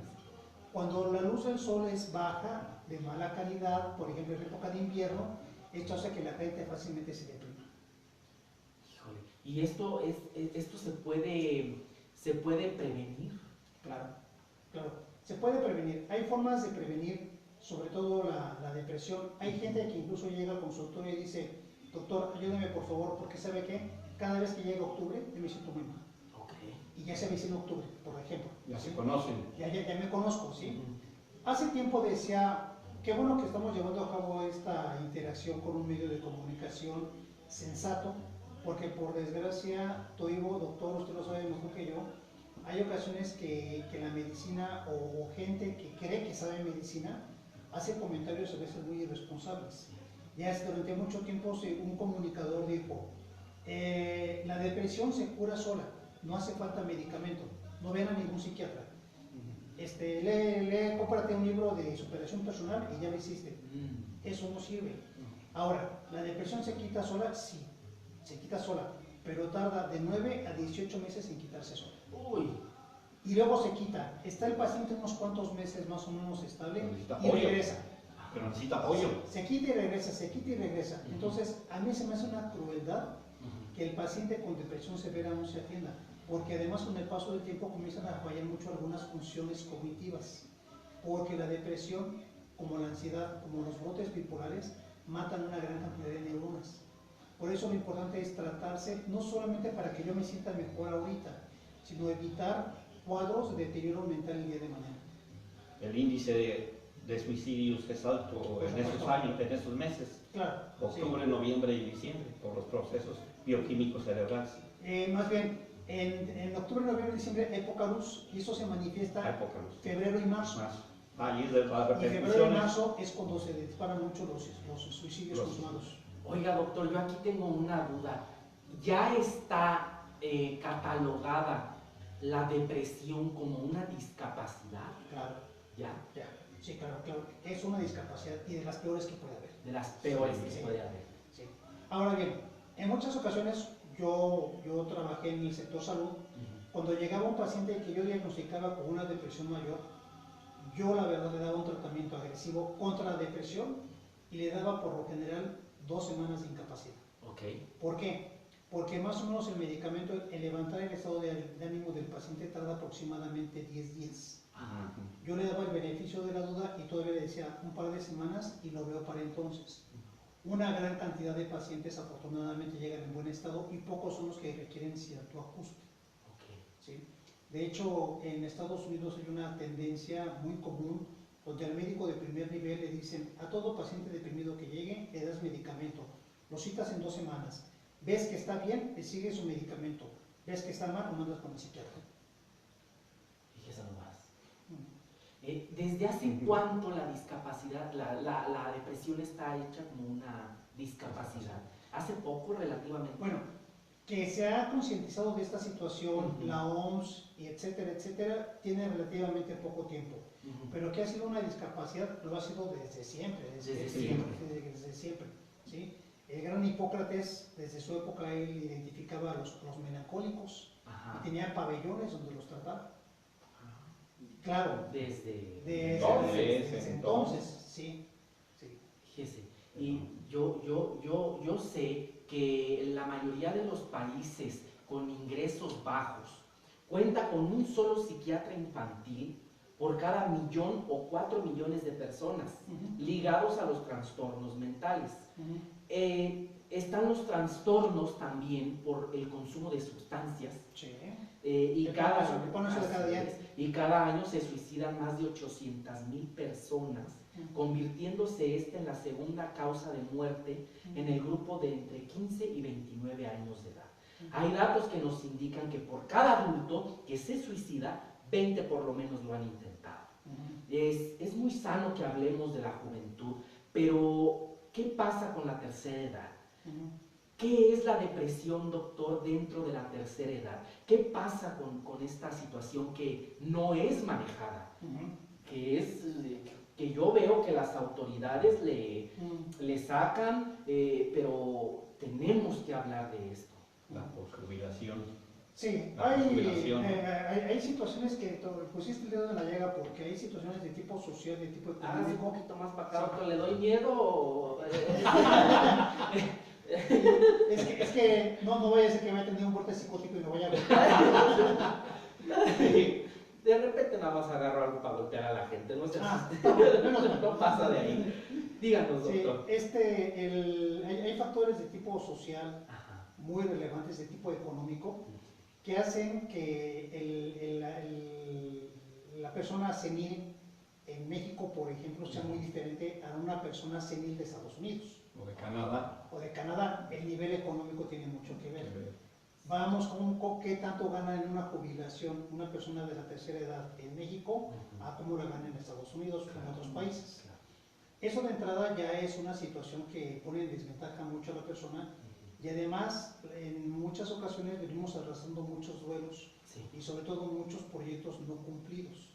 Cuando la luz del sol es baja, de mala calidad, por ejemplo en época de invierno, esto hace que la gente fácilmente se deprima. Híjole. ¿Y esto se puede prevenir? Claro, claro. Se puede prevenir. Hay formas de prevenir, sobre todo la depresión. Hay gente que incluso llega al consultorio y dice, doctor, ayúdame por favor, porque ¿sabe qué? Cada vez que llega octubre, yo me siento muy mal. Okay. Y ya se avecina octubre, por ejemplo. Ya se conocen. Ya me conozco, ¿sí? Hace tiempo decía, qué bueno que estamos llevando a cabo esta interacción con un medio de comunicación sensato, porque por desgracia, Toivo, doctor, usted lo sabe mejor que yo, hay ocasiones que la medicina o gente que cree que sabe medicina hace comentarios a veces muy irresponsables. Ya durante mucho tiempo un comunicador dijo, la depresión se cura sola, no hace falta medicamento, no vean a ningún psiquiatra. Cómprate un libro de superación personal y ya lo hiciste. Eso no sirve. Ahora, ¿la depresión se quita sola? Sí, se quita sola, pero tarda de 9 a 18 meses en quitarse sola. Uy. Y luego se quita. Está el paciente unos cuantos meses más o menos estable Necesita y apoyo. regresa. Pero necesita apoyo. Se quita y regresa, se quita y regresa. Entonces, a mí se me hace una crueldad que el paciente con depresión severa no se atienda, porque además con el paso del tiempo comienzan a fallar mucho algunas funciones cognitivas, porque la depresión, como la ansiedad, como los brotes bipolares, matan una gran cantidad de neuronas. Por eso lo importante es tratarse, no solamente para que yo me sienta mejor ahorita, sino evitar cuadros de deterioro mental el día de mañana. El índice de suicidios es alto en esos años, en esos meses. Claro. Octubre, Sí. noviembre y diciembre, por los procesos bioquímicos cerebrales. Más bien, en octubre, noviembre y diciembre, época luz, y eso se manifiesta Época luz. febrero y marzo. Ahí es de las Y febrero y repercusiones. marzo es cuando se disparan mucho los suicidios consumados. Oiga, doctor, yo aquí tengo una duda. ¿Ya está catalogada la depresión como una discapacidad? Claro, ¿Ya? ya. Sí, claro, claro. Es una discapacidad y de las peores que puede haber. De las peores que Sí. puede haber. Sí. Ahora bien, en muchas ocasiones yo trabajé en el sector salud. Cuando llegaba un paciente que yo diagnosticaba con una depresión mayor, yo la verdad le daba un tratamiento agresivo contra la depresión y le daba por lo general 2 semanas de incapacidad. Ok. ¿Por qué? Porque más o menos el medicamento, el levantar el estado de ánimo del paciente tarda aproximadamente 10 días. Yo le daba el beneficio de la duda y todavía le decía un par de semanas y lo veo para entonces. Una gran cantidad de pacientes afortunadamente llegan en buen estado y pocos son los que requieren cierto ajuste. Okay. ¿Sí? De hecho, en Estados Unidos hay una tendencia muy común donde al médico de primer nivel le dicen a todo paciente deprimido que llegue, le das medicamento, lo citas en 2 semanas, ves que está bien, le sigues su medicamento, ves que está mal, lo mandas con el psiquiatra. Fíjese nomás. ¿Desde hace cuánto la discapacidad, la depresión está hecha como una discapacidad? ¿Hace poco relativamente? Bueno, que se ha concientizado de esta situación, la OMS y etcétera, etcétera, tiene relativamente poco tiempo. Pero que ha sido una discapacidad, lo ha sido desde siempre, desde siempre, ¿sí? El gran Hipócrates, desde su época, él identificaba a los melancólicos. Ajá. Y tenía pabellones donde los trataba. Claro, desde entonces, sí. Fíjese, y yo sé que la mayoría de los países con ingresos bajos cuenta con un solo psiquiatra infantil por cada 1 o 4 millones de personas ligados a los trastornos mentales. Están los trastornos también por el consumo de sustancias. Sí. Y cada año se suicidan más de 800,000 personas, convirtiéndose esta en la segunda causa de muerte en el grupo de entre 15 y 29 años de edad. Hay datos que nos indican que por cada adulto que se suicida, 20 por lo menos lo han intentado. Es muy sano que hablemos de la juventud, pero ¿qué pasa con la tercera edad? ¿Qué es la depresión, doctor, dentro de la tercera edad? ¿Qué pasa con esta situación que no es manejada? Que yo veo que las autoridades le sacan, pero tenemos que hablar de esto. La posjubilación. Sí, hay situaciones que pusiste el dedo en la llaga porque hay situaciones de tipo social, de tipo económico. Un poquito más para acá, doctor, ¿le doy miedo? Es que no vaya a ser que me haya tenido un corte psicótico y me vaya a De repente nada más agarro algo para golpear a la gente, no pasa de ahí. Díganos, doctor. Sí, hay factores de tipo social muy relevantes, de tipo económico, que hacen que la persona senil en México, por ejemplo, sea muy diferente a una persona senil de Estados Unidos. O de Canadá. O de Canadá. El nivel económico tiene mucho que ver. Vamos con qué tanto gana en una jubilación una persona de la tercera edad en México a cómo la gana en Estados Unidos o en otros países. Eso de entrada ya es una situación que pone en desventaja mucho a la persona. Y además, en muchas ocasiones venimos arrastrando muchos duelos y sobre todo muchos proyectos no cumplidos.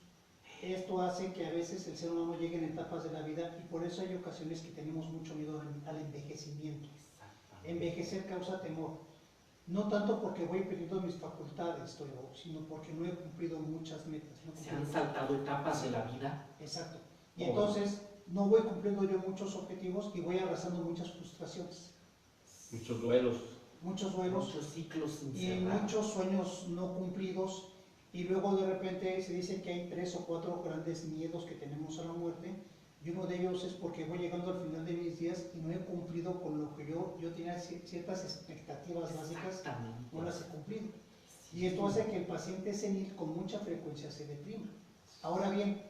Esto hace que a veces el ser humano llegue en etapas de la vida y por eso hay ocasiones que tenemos mucho miedo al envejecimiento. Envejecer causa temor. No tanto porque voy perdiendo mis facultades, sino porque no he cumplido muchas metas. Se han saltado etapas de la vida. Exacto. Y entonces no voy cumpliendo yo muchos objetivos y voy arrastrando muchas frustraciones. Muchos duelos. Muchos ciclos sin y cerrar. Muchos sueños no cumplidos. Y luego de repente se dice que hay 3 o 4 grandes miedos que tenemos a la muerte. Y uno de ellos es porque voy llegando al final de mis días y no he cumplido con lo que yo tenía ciertas expectativas básicas, no las he cumplido. Y esto hace que el paciente senil con mucha frecuencia se deprima. Ahora bien,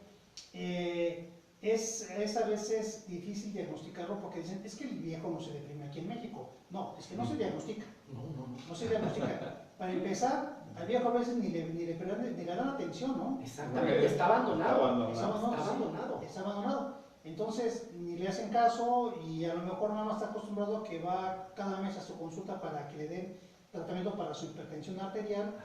es a veces difícil diagnosticarlo porque dicen, es que el viejo no se deprime aquí en México. No, es que no se diagnostica. No se diagnostica. Para empezar, al viejo a veces ni le dan atención, ¿no? Exactamente, está abandonado. Está abandonado. Entonces, ni le hacen caso y a lo mejor nada más está acostumbrado a que va cada mes a su consulta para que le den tratamiento para su hipertensión arterial,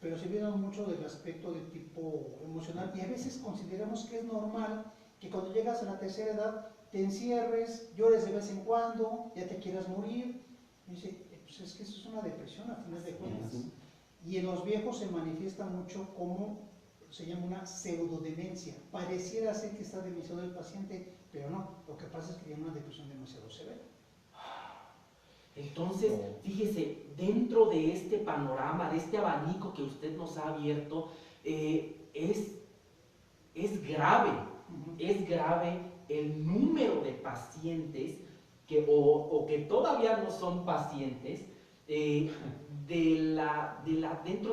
pero se olvidan mucho del aspecto de tipo emocional y a veces consideramos que es normal que cuando llegas a la tercera edad te encierres, llores de vez en cuando, ya te quieras morir. Y dice, pues es que eso es una depresión a final de cuentas. Y en los viejos se manifiesta mucho como se llama una pseudodemencia. Pareciera ser que está demenciado el paciente, pero no. Lo que pasa es que tiene una depresión demasiado severa. Entonces, fíjese, dentro de este panorama, de este abanico que usted nos ha abierto, es grave. Es grave el número de pacientes que todavía no son pacientes dentro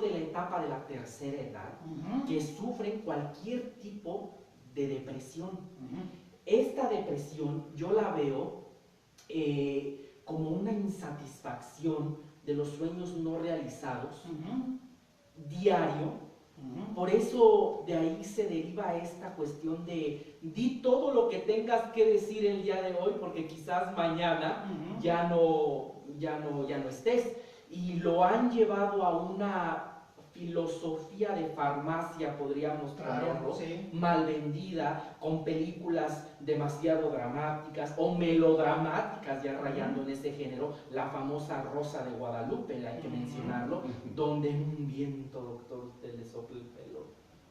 de la etapa de la tercera edad, que sufren cualquier tipo de depresión. Esta depresión yo la veo como una insatisfacción de los sueños no realizados Ujú, diario. ujú. Por eso de ahí se deriva esta cuestión de di todo lo que tengas que decir el día de hoy, porque quizás mañana Ujú. ya no estés. Y lo han llevado a una filosofía de farmacia, podríamos Claro, ponerlo, sí. mal vendida, con películas demasiado dramáticas o melodramáticas, ya rayando en ese género, la famosa Rosa de Guadalupe, hay que Ujú. mencionarlo, donde en un viento, doctor, usted le sopla el pelo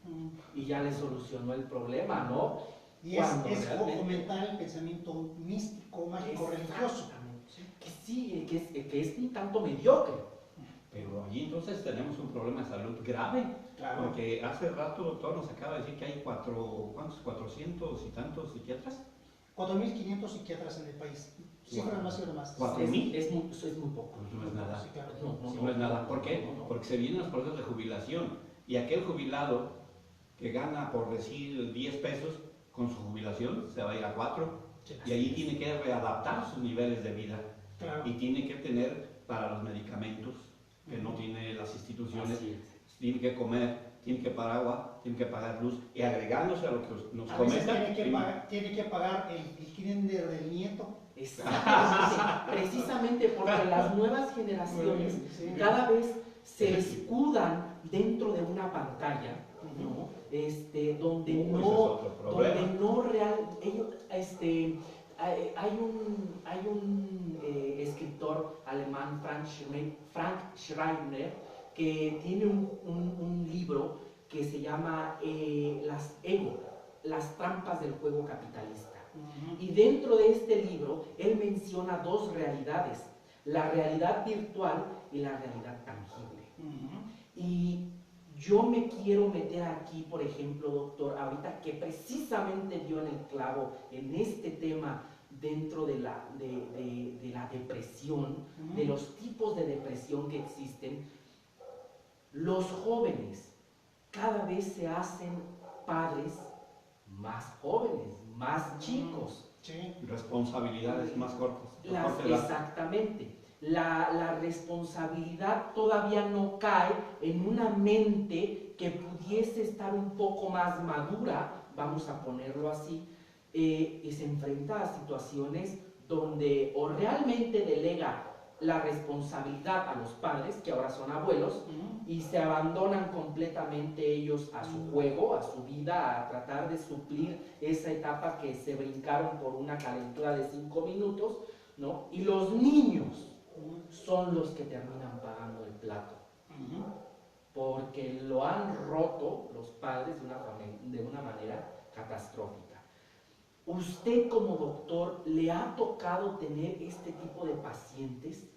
Ujú. y ya le solucionó el problema, ¿no? Y Cuando es realmente- fomentar el pensamiento místico, mágico, religioso. Exactamente. Que sí, que es un tanto mediocre. Pero allí entonces tenemos un problema de salud grave, Claro. porque hace rato, doctor, nos acaba de decir que hay ¿cuántos? 400 y tantos psiquiatras. 4.500 psiquiatras en el país. Cifras más, cifras más. Cuatro. Es, ¿4,000? es muy poco. Pues no es nada. Sí, claro. No es nada. ¿Por qué? No. Porque se vienen los procesos de jubilación y aquel jubilado que gana, por decir, 10 pesos, con su jubilación se va a ir a 4 y ahí tiene que readaptar sus niveles de vida Claro. y tiene que tener para los medicamentos que no tiene las instituciones, Así es. tiene que comer, tiene que pagar agua, tiene que pagar luz y agregándose a lo que nos A veces comenta. tiene que pagar el kinder del nieto. Exactamente. Precisamente porque las nuevas generaciones Sí. cada vez se escudan dentro de una pantalla, ¿no? Donde Ese es no, otro problema. donde no hay un escritor alemán, Frank Schreiner, que tiene un libro que se llama las trampas del juego capitalista. Ujú. Y dentro de este libro, él menciona dos realidades, la realidad virtual y la realidad tangible. Ujú. Y yo me quiero meter aquí, por ejemplo, doctor, ahorita que precisamente dio en el clavo en este tema dentro de la depresión, Ujú. de los tipos de depresión que existen. Los jóvenes cada vez se hacen padres más jóvenes, más chicos. Sí. Responsabilidades más cortas. corta edad. Exactamente. La responsabilidad todavía no cae en una mente que pudiese estar un poco más madura, vamos a ponerlo así, y se enfrenta a situaciones donde o realmente delega la responsabilidad a los padres, que ahora son abuelos, Ujú. y se abandonan completamente ellos a su juego, a su vida, a tratar de suplir esa etapa que se brincaron por una calentura de 5 minutos, ¿no? Y los niños son los que terminan pagando el plato, Ujú. porque lo han roto los padres de una manera catastrófica. ¿Usted como doctor le ha tocado tener este tipo de pacientes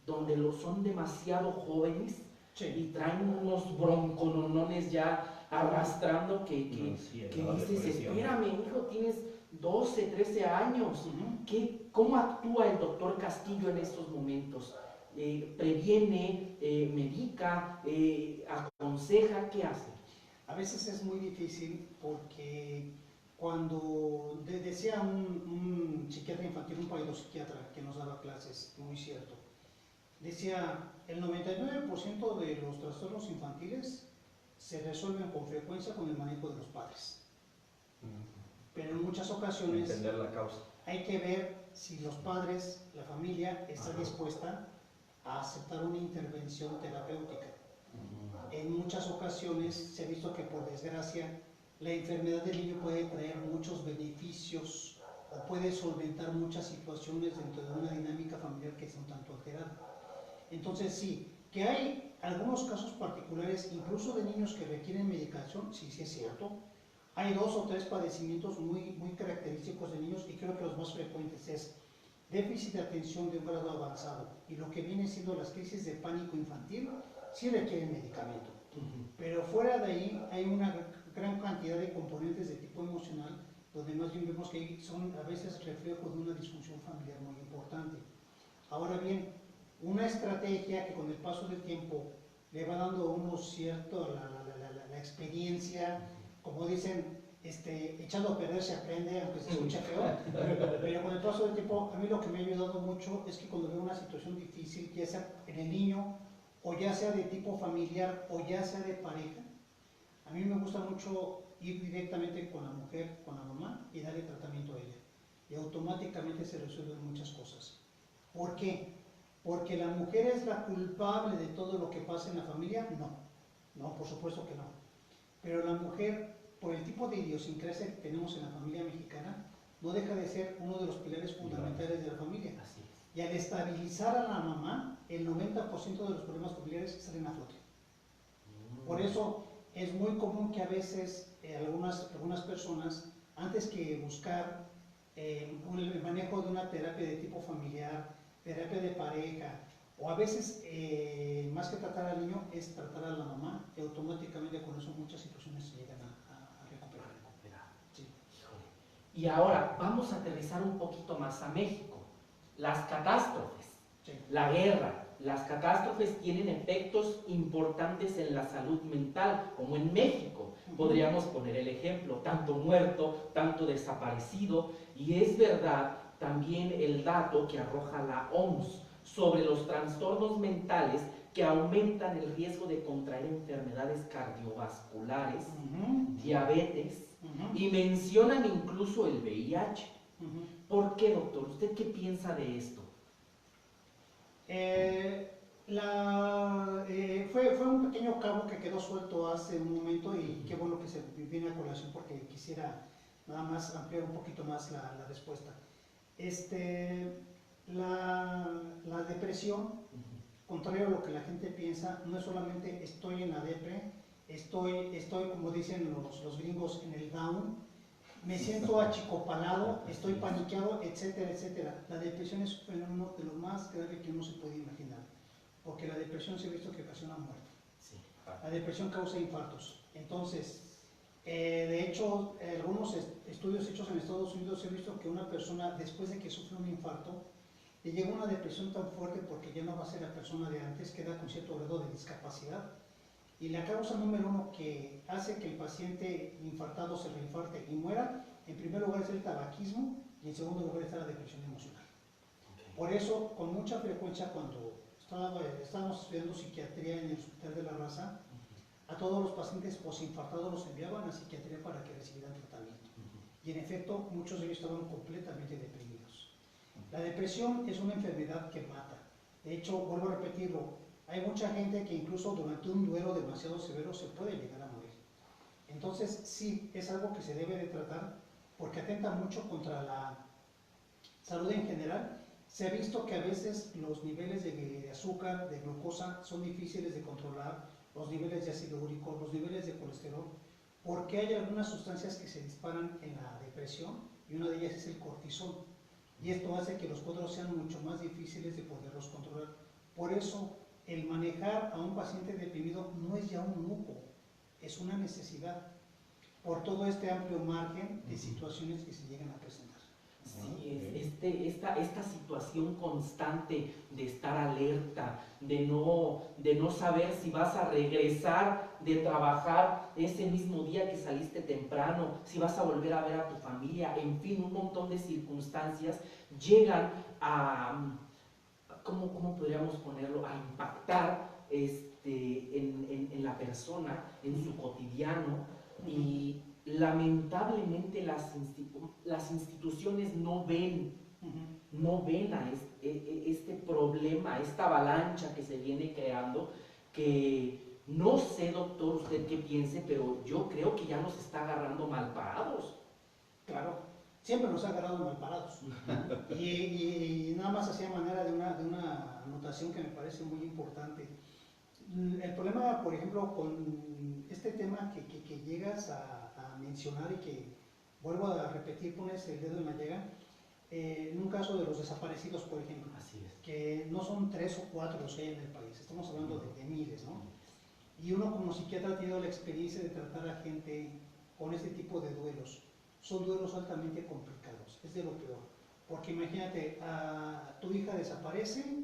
donde son demasiado jóvenes Sí. y traen unos broncononones ya arrastrando que Ansiedad, dices, depresión. espérame, hijo, tienes 12, 13 años? Ujú. ¿Cómo actúa el doctor Castillo en estos momentos? ¿Previene, medica, aconseja? ¿Qué hace? A veces es muy difícil porque cuando decía un psiquiatra infantil, un psiquiatra que nos daba clases, muy cierto, decía, el 99% de los trastornos infantiles se resuelven con frecuencia con el manejo de los padres. Pero en muchas ocasiones Entender la causa. hay que ver si los padres, la familia, está Ajá. dispuesta a aceptar una intervención terapéutica. En muchas ocasiones se ha visto que, por desgracia, la enfermedad del niño puede traer muchos beneficios o puede solventar muchas situaciones dentro de una dinámica familiar que es un tanto alterada. Entonces sí, que hay algunos casos particulares, incluso de niños que requieren medicación, sí es cierto. Hay 2 o 3 padecimientos muy característicos de niños y creo que los más frecuentes es déficit de atención de un grado avanzado y lo que viene siendo las crisis de pánico infantil, sí requieren medicamento. Pero fuera de ahí hay una gran cantidad de componentes de tipo emocional donde más bien vemos que son a veces reflejo de una disfunción familiar muy importante. Ahora bien, una estrategia que con el paso del tiempo le va dando a uno cierto la experiencia, como dicen, echando a perder se aprende, aunque se escucha feo, pero con el paso del tiempo, a mí lo que me ha ayudado mucho es que cuando veo una situación difícil, ya sea en el niño, o ya sea de tipo familiar, o ya sea de pareja, a mí me gusta mucho ir directamente con la mujer, con la mamá, y darle tratamiento a ella. Y automáticamente se resuelven muchas cosas. ¿Por qué? ¿Porque la mujer es la culpable de todo lo que pasa en la familia? No, por supuesto que no. Pero la mujer, por el tipo de idiosincrasia que tenemos en la familia mexicana, no deja de ser uno de los pilares fundamentales de la familia. Así es. Y al estabilizar a la mamá, el 90% de los problemas familiares salen a flote. Por eso es muy común que a veces algunas personas, antes que buscar el manejo de una terapia de tipo familiar, terapia de pareja, o a veces más que tratar al niño, es tratar a la mamá, y automáticamente con eso muchas situaciones se llegan a recuperar. Sí. Y ahora vamos a aterrizar un poquito más a México. Las catástrofes, Sí. la guerra, las catástrofes tienen efectos importantes en la salud mental, como en México. Podríamos poner el ejemplo, tanto muerto, tanto desaparecido, y es verdad también el dato que arroja la OMS sobre los trastornos mentales que aumentan el riesgo de contraer enfermedades cardiovasculares, diabetes, y mencionan incluso el VIH. ¿Por qué, doctor? ¿Usted qué piensa de esto? Fue un pequeño cabo que quedó suelto hace un momento y qué bueno que se viene a colación porque quisiera nada más ampliar un poquito más la respuesta. La depresión, contrario a lo que la gente piensa, no es solamente estoy en la depre, estoy como dicen los gringos, en el down, me siento achicopalado, estoy paniqueado, etcétera, etcétera. La depresión es un fenómeno de lo más grave que uno se puede imaginar, porque la depresión se ha visto que ocasiona muerte. Sí. La depresión causa infartos. Entonces, de hecho, algunos estudios hechos en Estados Unidos se ha visto que una persona, después de que sufre un infarto, le llega una depresión tan fuerte porque ya no va a ser la persona de antes, queda con cierto grado de discapacidad. Y la causa número uno que hace que el paciente infartado se reinfarte y muera, en primer lugar es el tabaquismo y en segundo lugar está la depresión emocional. Por eso, con mucha frecuencia, cuando estábamos estudiando psiquiatría en el Hospital de la Raza, a todos los pacientes posinfartados los enviaban a psiquiatría para que recibieran tratamiento. Y en efecto, muchos de ellos estaban completamente deprimidos. La depresión es una enfermedad que mata. De hecho, vuelvo a repetirlo, hay mucha gente que incluso durante un duelo demasiado severo se puede llegar a morir. Entonces, sí, es algo que se debe de tratar porque atenta mucho contra la salud en general. Se ha visto que a veces los niveles de azúcar, de glucosa, son difíciles de controlar, los niveles de ácido úrico, los niveles de colesterol, porque hay algunas sustancias que se disparan en la depresión y una de ellas es el cortisol. Y esto hace que los cuadros sean mucho más difíciles de poderlos controlar. Por eso, el manejar a un paciente deprimido no es ya un lujo, es una necesidad, por todo este amplio margen de situaciones que se llegan a presentar. Sí, esta situación constante de estar alerta, de no saber si vas a regresar de trabajar ese mismo día que saliste temprano, si vas a volver a ver a tu familia, en fin, un montón de circunstancias llegan a, ¿cómo podríamos ponerlo?, a impactar en la persona, en su cotidiano, y lamentablemente las instituciones no ven a este problema, a esta avalancha que se viene creando, que no sé, doctor, usted qué piense, pero yo creo que ya nos está agarrando mal parados. Claro, siempre nos ha agarrado mal parados. Y nada más hacía manera de una anotación que me parece muy importante. El problema, por ejemplo, con este tema que llegas a mencionar y que, vuelvo a repetir, pones el dedo en la llaga, en un caso de los desaparecidos, por ejemplo, Así es. que no son 3 o 4 los que hay en el país, estamos hablando de miles, ¿no? Y uno como psiquiatra ha tenido la experiencia de tratar a gente con este tipo de duelos. Son duelos altamente complicados, es de lo peor. Porque imagínate, tu hija desaparece,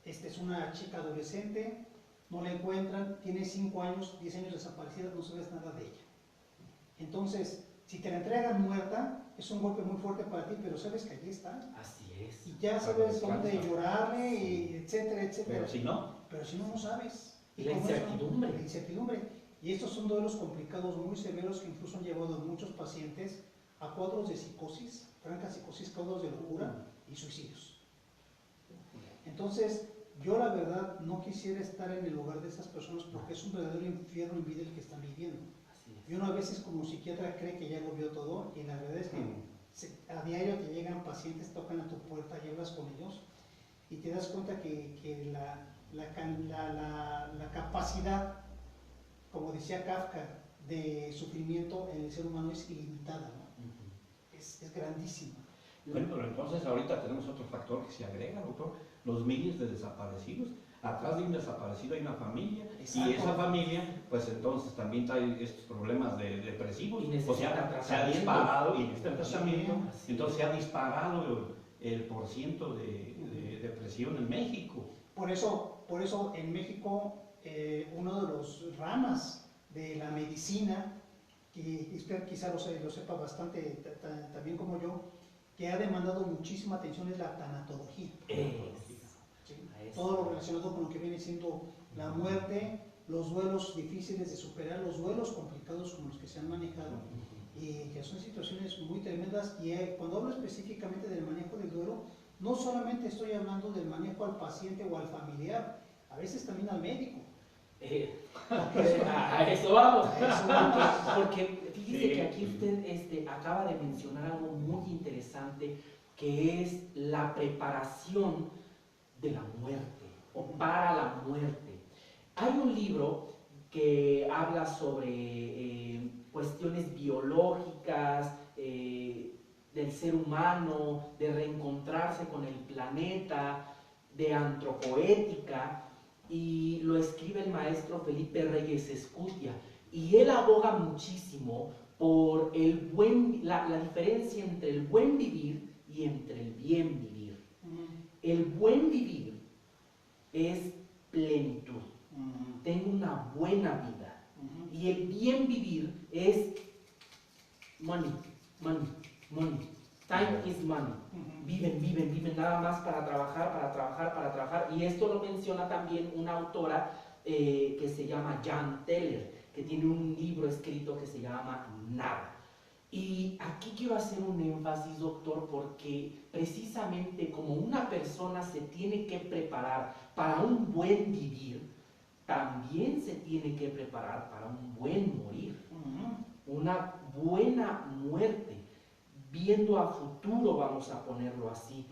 es una chica adolescente, no la encuentran, tiene 5 años, 10 años desaparecida, no sabes nada de ella. Entonces, si te la entregan muerta, es un golpe muy fuerte para ti, pero sabes que allí está. Así es. Y ya sabes dónde llorarle, y etcétera, etcétera. Pero si no, no sabes. Y la como eso, incertidumbre. la incertidumbre. Y estos son duelos complicados muy severos que incluso han llevado a muchos pacientes a cuadros de psicosis, franca psicosis, cuadros de locura y suicidios. Entonces, yo la verdad no quisiera estar en el lugar de esas personas porque es un verdadero infierno en vida el que están viviendo. Y uno a veces como psiquiatra cree que ya lo vio todo y la verdad es que a diario te llegan pacientes, tocan a tu puerta y hablas con ellos y te das cuenta que la capacidad, como decía Kafka, de sufrimiento en el ser humano es ilimitada, ¿no? Es grandísima. Bueno, pero entonces ahorita tenemos otro factor que se agrega, doctor, los miles de desaparecidos. Atrás de un desaparecido hay una familia. Exacto. Y esa familia, pues entonces también trae estos problemas depresivos. Y O sea, se ha tratamiento. disparado, y este tratamiento, Sí. entonces se ha disparado el porciento de depresión en México. Por eso en México, uno de los ramas de la medicina, que usted quizá lo sepa bastante también como yo, que ha demandado muchísima atención es la tanatología. ¿Sí? Todo lo relacionado con lo que viene siendo la muerte, los duelos difíciles de superar, los duelos complicados como los que se han manejado, y que son situaciones muy tremendas. Y cuando hablo específicamente del manejo del duelo, no solamente estoy hablando del manejo al paciente o al familiar, a veces también al médico. A eso vamos. A eso vamos. Porque fíjese que aquí usted acaba de mencionar algo muy interesante, que es la preparación de la muerte o para la muerte. Hay un libro que habla sobre cuestiones biológicas, del ser humano, de reencontrarse con el planeta, de antropoética, y lo escribe el maestro Felipe Reyes Escutia, y él aboga muchísimo por la diferencia entre el buen vivir y entre el bien vivir. El buen vivir es plenitud, tengo una buena vida, y el bien vivir es money, money, money. Time is money. Viven nada más para trabajar. Y esto lo menciona también una autora que se llama Jan Teller, que tiene un libro escrito que se llama Nada. Y aquí quiero hacer un énfasis, doctor, porque precisamente como una persona se tiene que preparar para un buen vivir, también se tiene que preparar para un buen morir, una buena muerte. Viendo a futuro, vamos a ponerlo así.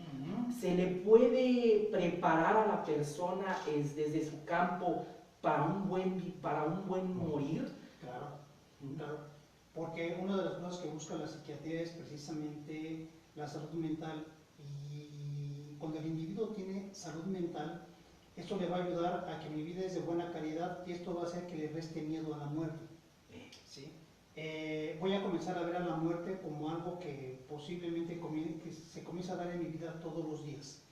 Se le puede preparar a la persona desde su campo para un buen morir. Claro. Porque una de las cosas que busca la psiquiatría es precisamente la salud mental, y cuando el individuo tiene salud mental, esto le va a ayudar a que mi vida es de buena calidad, y esto va a hacer que le reste miedo a la muerte. ¿Sí? Voy a comenzar a ver a la muerte como algo que posiblemente que se comienza a dar en mi vida todos los días.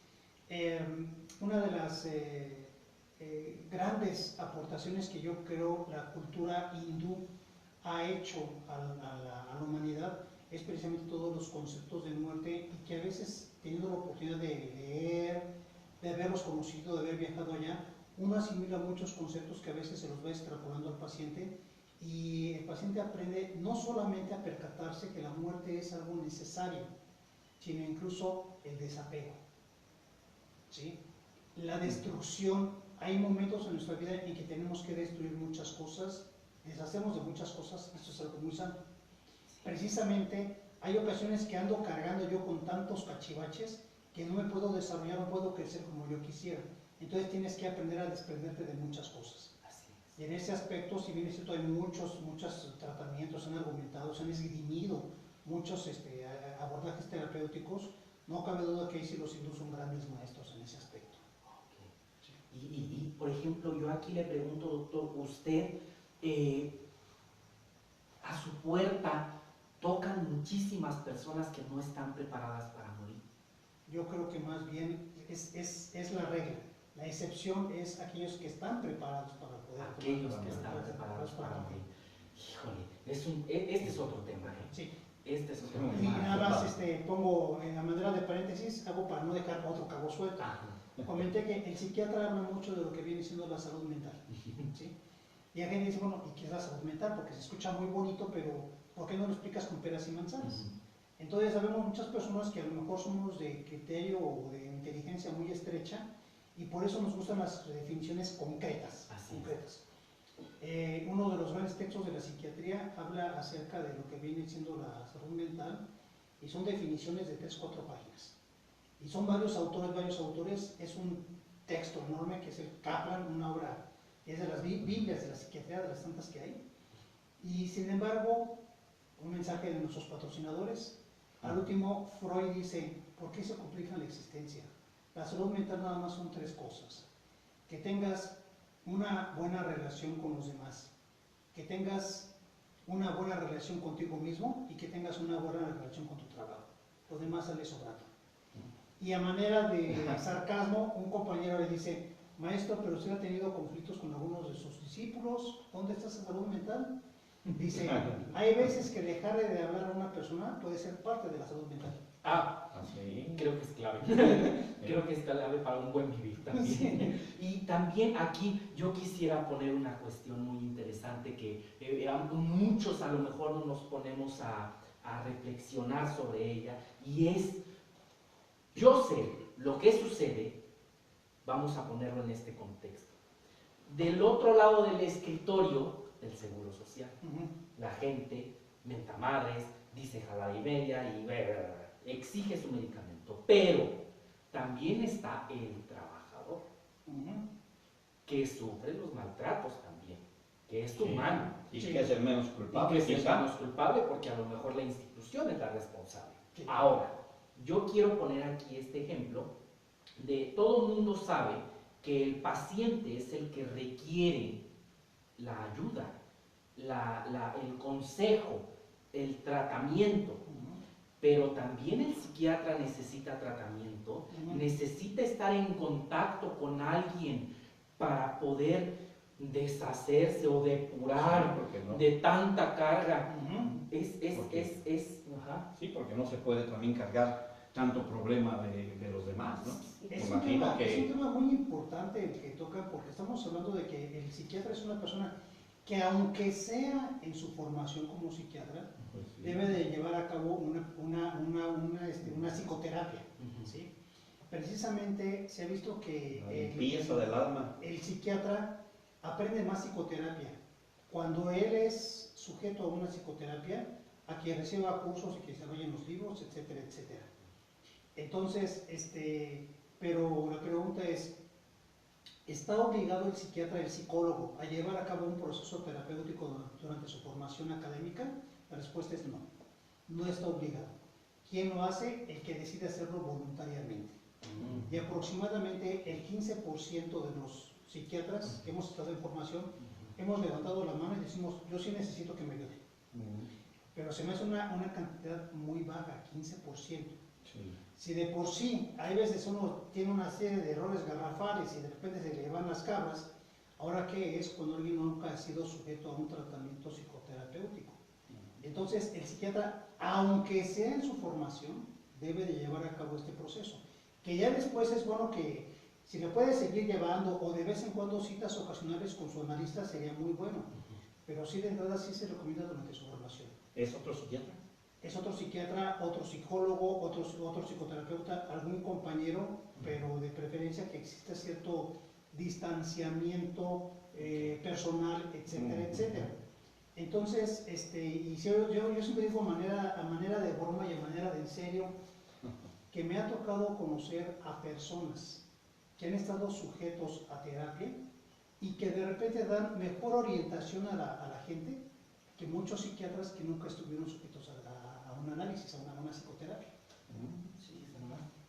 Una de las grandes aportaciones que yo creo la cultura hindú ha hecho a la humanidad es precisamente todos los conceptos de muerte, y que a veces, teniendo la oportunidad de leer, de haberlos conocido, de haber viajado allá, uno asimila muchos conceptos que a veces se los va extrapolando al paciente, y el paciente aprende no solamente a percatarse que la muerte es algo necesario, sino incluso el desapego, ¿sí? La destrucción. Hay momentos en nuestra vida en que tenemos que destruir muchas cosas, deshacemos de muchas cosas, esto es algo muy sano. Precisamente hay ocasiones que ando cargando yo con tantos cachivaches que no me puedo desarrollar, no puedo crecer como yo quisiera. Entonces tienes que aprender a desprenderte de muchas cosas. Y en ese aspecto, si bien es cierto, hay muchos tratamientos, se han argumentado, se han esgrimido muchos abordajes terapéuticos, no cabe duda que ahí sí los hindús son grandes maestros en ese aspecto. Okay. Y por ejemplo, yo aquí le pregunto, doctor, usted a su puerta tocan muchísimas personas que no están preparadas para morir. Yo creo que más bien es la regla. La excepción es aquellos que están preparados para poder aquellos que están preparados para morir. Híjole, este es otro tema. Sí. Este es otro Y tema. nada más pongo en la manera de paréntesis, hago para no dejar otro cabo suelto. Ajá. Comenté que el psiquiatra habla mucho de lo que viene siendo la salud mental. ¿Sí? Y hay gente dice, bueno, ¿y qué es la salud mental? Porque se escucha muy bonito, pero ¿por qué no lo explicas con peras y manzanas? Entonces, sabemos muchas personas que a lo mejor somos de criterio o de inteligencia muy estrecha y por eso nos gustan las definiciones concretas. Uno de los grandes textos de la psiquiatría habla acerca de lo que viene siendo la salud mental y son definiciones de 3-4 páginas. Y son varios autores, es un texto enorme que es el Kaplan, una obra, es de las Biblias de la psiquiatría, de las tantas que hay. Y sin embargo, un mensaje de nuestros patrocinadores. Al último, Freud dice, ¿por qué se complica la existencia? La salud mental nada más son 3 cosas. Que tengas una buena relación con los demás, que tengas una buena relación contigo mismo y que tengas una buena relación con tu trabajo. Lo demás sale sobrando. Y a manera de sarcasmo, un compañero le dice, maestro, pero usted ha tenido conflictos con algunos de sus discípulos, ¿dónde está esa salud mental? Dice, hay veces que dejarle de hablar a una persona puede ser parte de la salud mental. Sí, creo que es clave. Creo que es clave para un buen vivir también. Sí. Y también aquí yo quisiera poner una cuestión muy interesante que muchos a lo mejor no nos ponemos a reflexionar sobre ella, y es, yo sé lo que sucede, vamos a ponerlo en este contexto. Del otro lado del escritorio del Seguro Social, la gente menta madres, dice jalada y media y exige su medicamento, pero también está el trabajador que sufre los maltratos también, que es humano. Y que es el menos culpable. Y que es el menos culpable porque a lo mejor la institución es la responsable. Sí. Ahora, yo quiero poner aquí este ejemplo de todo el mundo sabe que el paciente es el que requiere la ayuda, el consejo, el tratamiento. Pero también el psiquiatra necesita tratamiento, necesita estar en contacto con alguien para poder deshacerse o depurar de tanta carga. Sí, porque no se puede también cargar tanto problema de los demás, ¿no? Es un tema muy importante el que toca, porque estamos hablando de que el psiquiatra es una persona que, aunque sea en su formación como psiquiatra, pues sí, debe de llevar a cabo una psicoterapia. ¿Sí? Precisamente se ha visto que la limpieza del alma. El psiquiatra aprende más psicoterapia cuando él es sujeto a una psicoterapia, a que reciba cursos y que se vayan los libros, etcétera, etcétera. Entonces, pero la pregunta es, ¿está obligado el psiquiatra, el psicólogo, a llevar a cabo un proceso terapéutico durante su formación académica? La respuesta es no, no está obligado. ¿Quién lo hace? El que decide hacerlo voluntariamente. Y aproximadamente el 15% de los psiquiatras que hemos estado en formación hemos levantado la mano y decimos, yo sí necesito que me ayude. Pero se me hace una cantidad muy baja, 15%. Sí. Si de por sí, hay veces uno tiene una serie de errores garrafales y de repente se le van las cabras, ¿ahora qué es cuando alguien nunca ha sido sujeto a un tratamiento psicoterapéutico? Entonces, el psiquiatra, aunque sea en su formación, debe de llevar a cabo este proceso. Que ya después es bueno que, si le puede seguir llevando, o de vez en cuando citas ocasionales con su analista, sería muy bueno. Pero sí, de entrada, sí se recomienda durante su formación. ¿Es otro psiquiatra? Es otro psiquiatra, otro psicólogo, otro psicoterapeuta, algún compañero, pero de preferencia que exista cierto distanciamiento personal, etcétera, etcétera. Entonces, y yo siempre digo a manera de broma y a manera de en serio, que me ha tocado conocer a personas que han estado sujetos a terapia y que de repente dan mejor orientación a la gente que muchos psiquiatras que nunca estuvieron sujetos a un análisis, a una psicoterapia. Sí,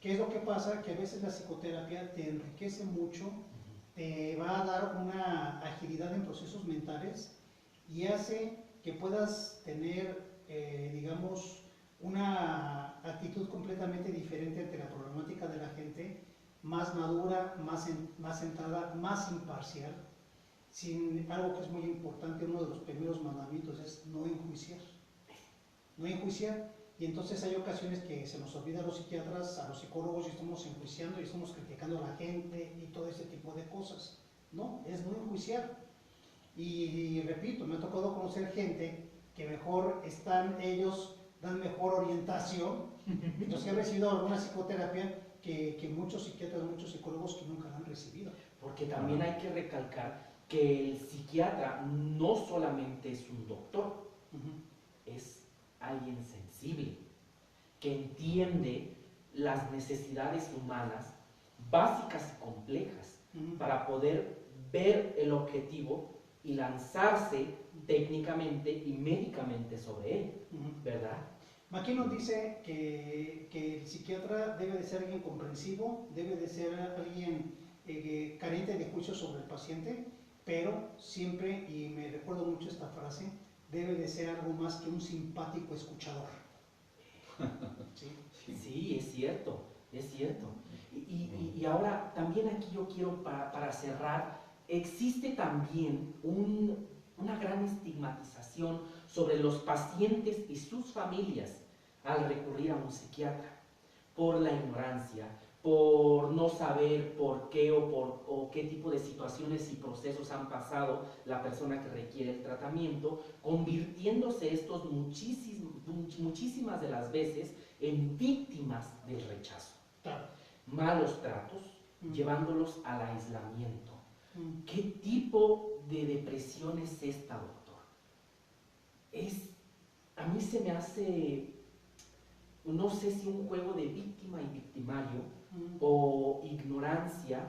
¿Qué es lo que pasa? Que a veces la psicoterapia te enriquece mucho, te va a dar una agilidad en procesos mentales y hace que puedas tener, digamos, una actitud completamente diferente ante la problemática de la gente, más madura, más centrada, más imparcial. sin algo que es muy importante, uno de los primeros mandamientos es no enjuiciar. No enjuiciar. Y entonces hay ocasiones que se nos olvida a los psiquiatras, a los psicólogos, y estamos enjuiciando y estamos criticando a la gente y todo ese tipo de cosas. No, es no enjuiciar. Y repito, me ha tocado conocer gente que mejor están ellos, dan mejor orientación, los que han recibido alguna psicoterapia que muchos psiquiatras, muchos psicólogos que nunca la han recibido. Porque también hay que recalcar que el psiquiatra no solamente es un doctor, es alguien sensible, que entiende las necesidades humanas básicas y complejas para poder ver el objetivo y lanzarse técnicamente y médicamente sobre él, ¿verdad? Aquí nos dice que el psiquiatra debe de ser alguien comprensivo, debe de ser alguien carente de juicio sobre el paciente, pero siempre, y me recuerdo mucho esta frase, debe de ser algo más que un simpático escuchador. ¿Sí? Sí, es cierto, es cierto. Y ahora también aquí yo quiero, para cerrar, existe también una gran estigmatización sobre los pacientes y sus familias al recurrir a un psiquiatra, por la ignorancia, por no saber por qué o qué tipo de situaciones y procesos han pasado la persona que requiere el tratamiento, convirtiéndose estos muchísimas de las veces en víctimas del rechazo. Claro. Malos tratos, llevándolos al aislamiento. ¿Qué tipo de depresión es esta, doctor? A mí se me hace, no sé si un juego de víctima y victimario o ignorancia.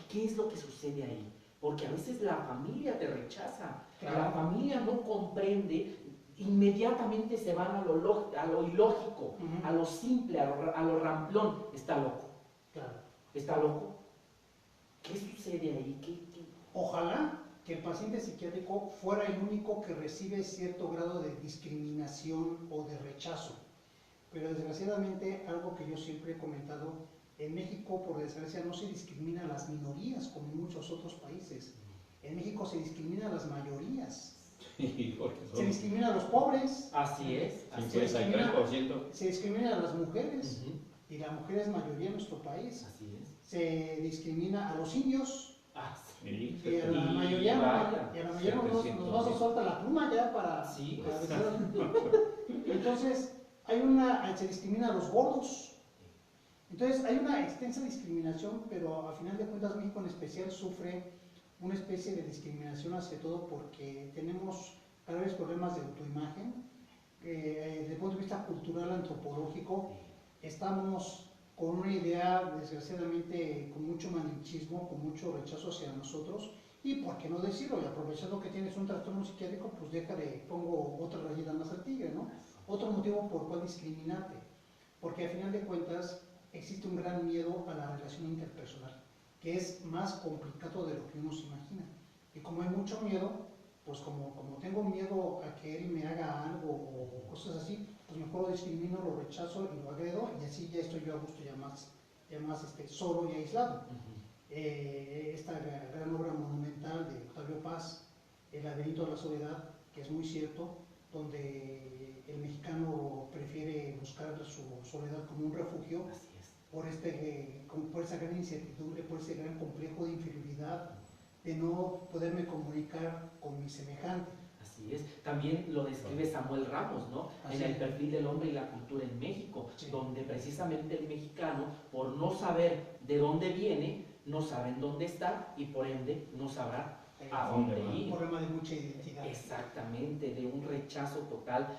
¿Qué es lo que sucede ahí? Porque a veces la familia te rechaza, Claro. la familia no comprende, inmediatamente se van a lo ilógico, a lo simple, a lo ramplón. Está loco. Claro. ¿Está loco? ¿Qué sucede ahí? Ojalá que el paciente psiquiátrico fuera el único que recibe cierto grado de discriminación o de rechazo. Pero desgraciadamente, algo que yo siempre he comentado, en México, por desgracia, no se discrimina a las minorías como en muchos otros países. En México se discrimina a las mayorías. Sí, porque Se discrimina a los pobres. Así es. 53%. Se discrimina a las mujeres. Y la mujer es mayoría en nuestro país. Así es. Se discrimina a los indios. Sí, Y a la mayoría, nos vas a soltar la pluma ya para Sí. Entonces, se discrimina a los gordos. Entonces, hay una extensa discriminación, pero a final de cuentas México en especial sufre una especie de discriminación hacia todo porque tenemos cada vez problemas de autoimagen. Desde el punto de vista cultural, antropológico, estamos con una idea, desgraciadamente, con mucho malinchismo, con mucho rechazo hacia nosotros, y por qué no decirlo, y aprovechando que tienes un trastorno psiquiátrico, pues pongo otra rayita más al tigre, ¿no? Otro motivo por cual discriminarte, porque al final de cuentas existe un gran miedo a la relación interpersonal, que es más complicado de lo que uno se imagina, y como hay mucho miedo, pues como tengo miedo a que él me haga algo o cosas así, pues mejor lo discrimino, lo rechazo y lo agredo, y así ya estoy yo a gusto, ya más solo y aislado. Esta gran obra monumental de Octavio Paz, El laberinto de la soledad, que es muy cierto, donde el mexicano prefiere buscar su soledad como un refugio. Así es. Por esa gran incertidumbre, por ese gran complejo de inferioridad, de no poderme comunicar con mi semejante. Así es. También lo describe Samuel Ramos, ¿no? En el perfil del hombre y la cultura en México, donde precisamente el mexicano, por no saber de dónde viene, no sabe en dónde está y por ende no sabrá a dónde ir. Un problema de mucha identidad. Exactamente, de un rechazo total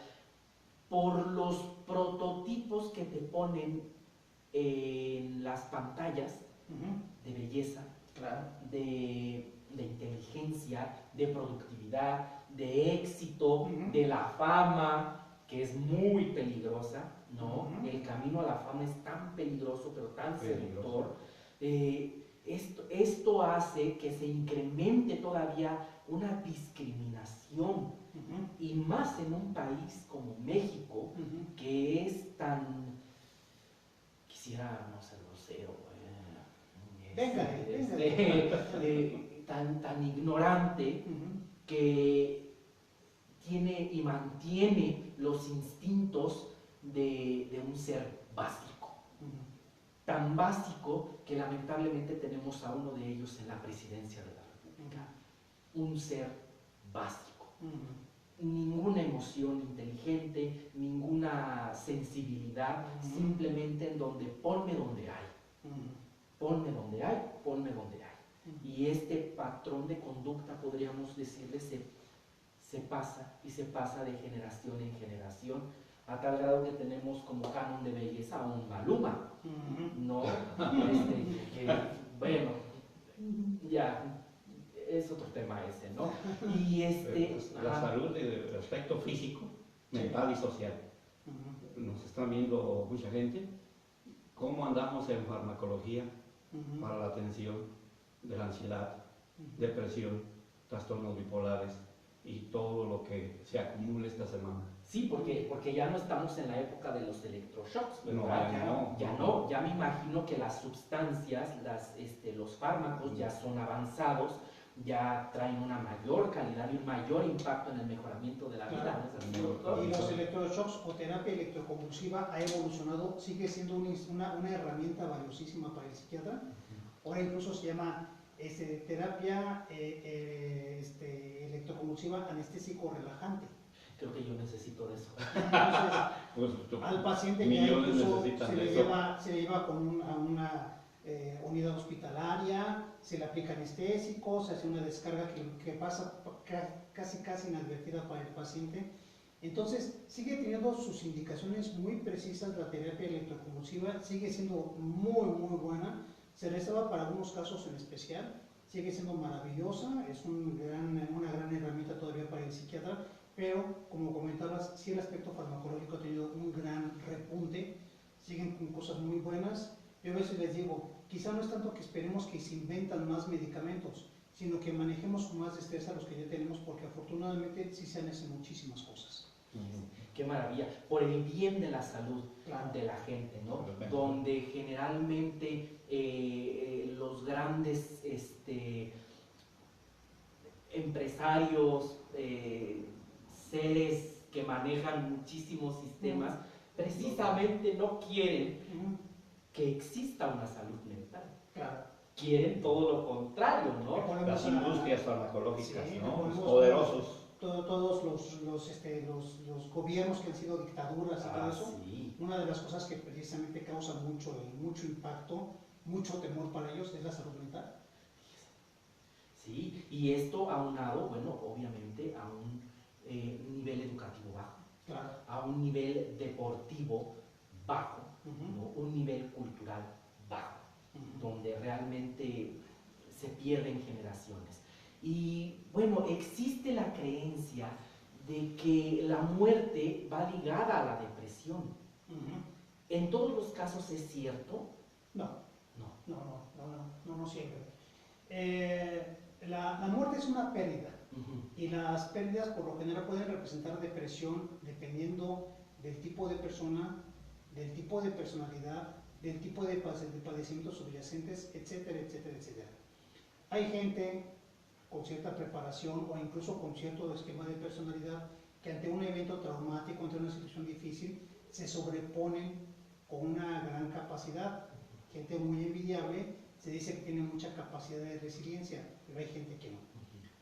por los prototipos que te ponen en las pantallas de belleza, Claro. de inteligencia, de productividad, de éxito, de la fama, que es muy peligrosa, ¿no? El camino a la fama es tan peligroso, pero tan seductor. Esto hace que se incremente todavía una discriminación, y más en un país como México, que es tan, quisiera no ser grosero, Venga, tan ignorante que tiene y mantiene los instintos de un ser básico. Tan básico que lamentablemente tenemos a uno de ellos en la presidencia de la República. Un ser básico. Ninguna emoción inteligente, ninguna sensibilidad, simplemente en donde ponme donde hay. Ponme donde hay, ponme donde hay. Y este patrón de conducta, podríamos decirle, se pasa y se pasa de generación en generación, a tal grado que tenemos como canon de belleza a un Maluma, ¿no? Bueno, ya es otro tema ese, ¿no? Y la salud del aspecto físico, mental y social. Nos están viendo mucha gente. ¿Cómo andamos en farmacología para la atención de la ansiedad, depresión, trastornos bipolares y todo lo que se acumula esta semana? Sí, porque ya no estamos en la época de los electroshocks, ¿verdad? Ya me imagino que las sustancias, los fármacos ya son avanzados, ya traen una mayor calidad y un mayor impacto en el mejoramiento de la vida. ¿No? Y los electroshocks o terapia electroconvulsiva ha evolucionado, sigue siendo una herramienta valiosísima para el psiquiatra. Ahora incluso se llama terapia electroconvulsiva anestésico relajante. Creo que yo necesito de eso. Entonces, al paciente ya incluso se le lleva a una unidad hospitalaria, se le aplica anestésico, se hace una descarga que pasa casi inadvertida para el paciente. Entonces, sigue teniendo sus indicaciones muy precisas. La terapia electroconvulsiva sigue siendo muy buena. Se reserva para algunos casos en especial, sigue siendo maravillosa, es una gran herramienta todavía para el psiquiatra, pero como comentabas, sí el aspecto farmacológico ha tenido un gran repunte, siguen con cosas muy buenas. Yo a veces les digo, quizá no es tanto que esperemos que se inventan más medicamentos, sino que manejemos con más destreza los que ya tenemos, porque afortunadamente sí se han hecho muchísimas cosas. Qué maravilla, por el bien de la salud de la gente, ¿no? Donde generalmente los grandes empresarios, seres que manejan muchísimos sistemas, precisamente no quieren que exista una salud mental. Quieren todo lo contrario, ¿no? Las industrias farmacológicas, ¿no? Los poderosos. Todos los gobiernos que han sido dictaduras y todo eso, una de las cosas que precisamente causa mucho impacto, mucho temor para ellos es la salud mental. Sí, y esto aunado, bueno, obviamente a un nivel educativo bajo, a un nivel deportivo bajo, ¿no? Un nivel cultural bajo, donde realmente se pierden generaciones. Y bueno, existe la creencia de que la muerte va ligada a la depresión. ¿En todos los casos es cierto? No siempre. La muerte es una pérdida, y las pérdidas por lo general pueden representar depresión dependiendo del tipo de persona, del tipo de personalidad, del tipo de padecimientos subyacentes, etcétera. Hay gente con cierta preparación o incluso con cierto esquema de personalidad que ante un evento traumático, ante una situación difícil, se sobreponen con una gran capacidad. Gente muy envidiable, se dice que tiene mucha capacidad de resiliencia, pero hay gente que no.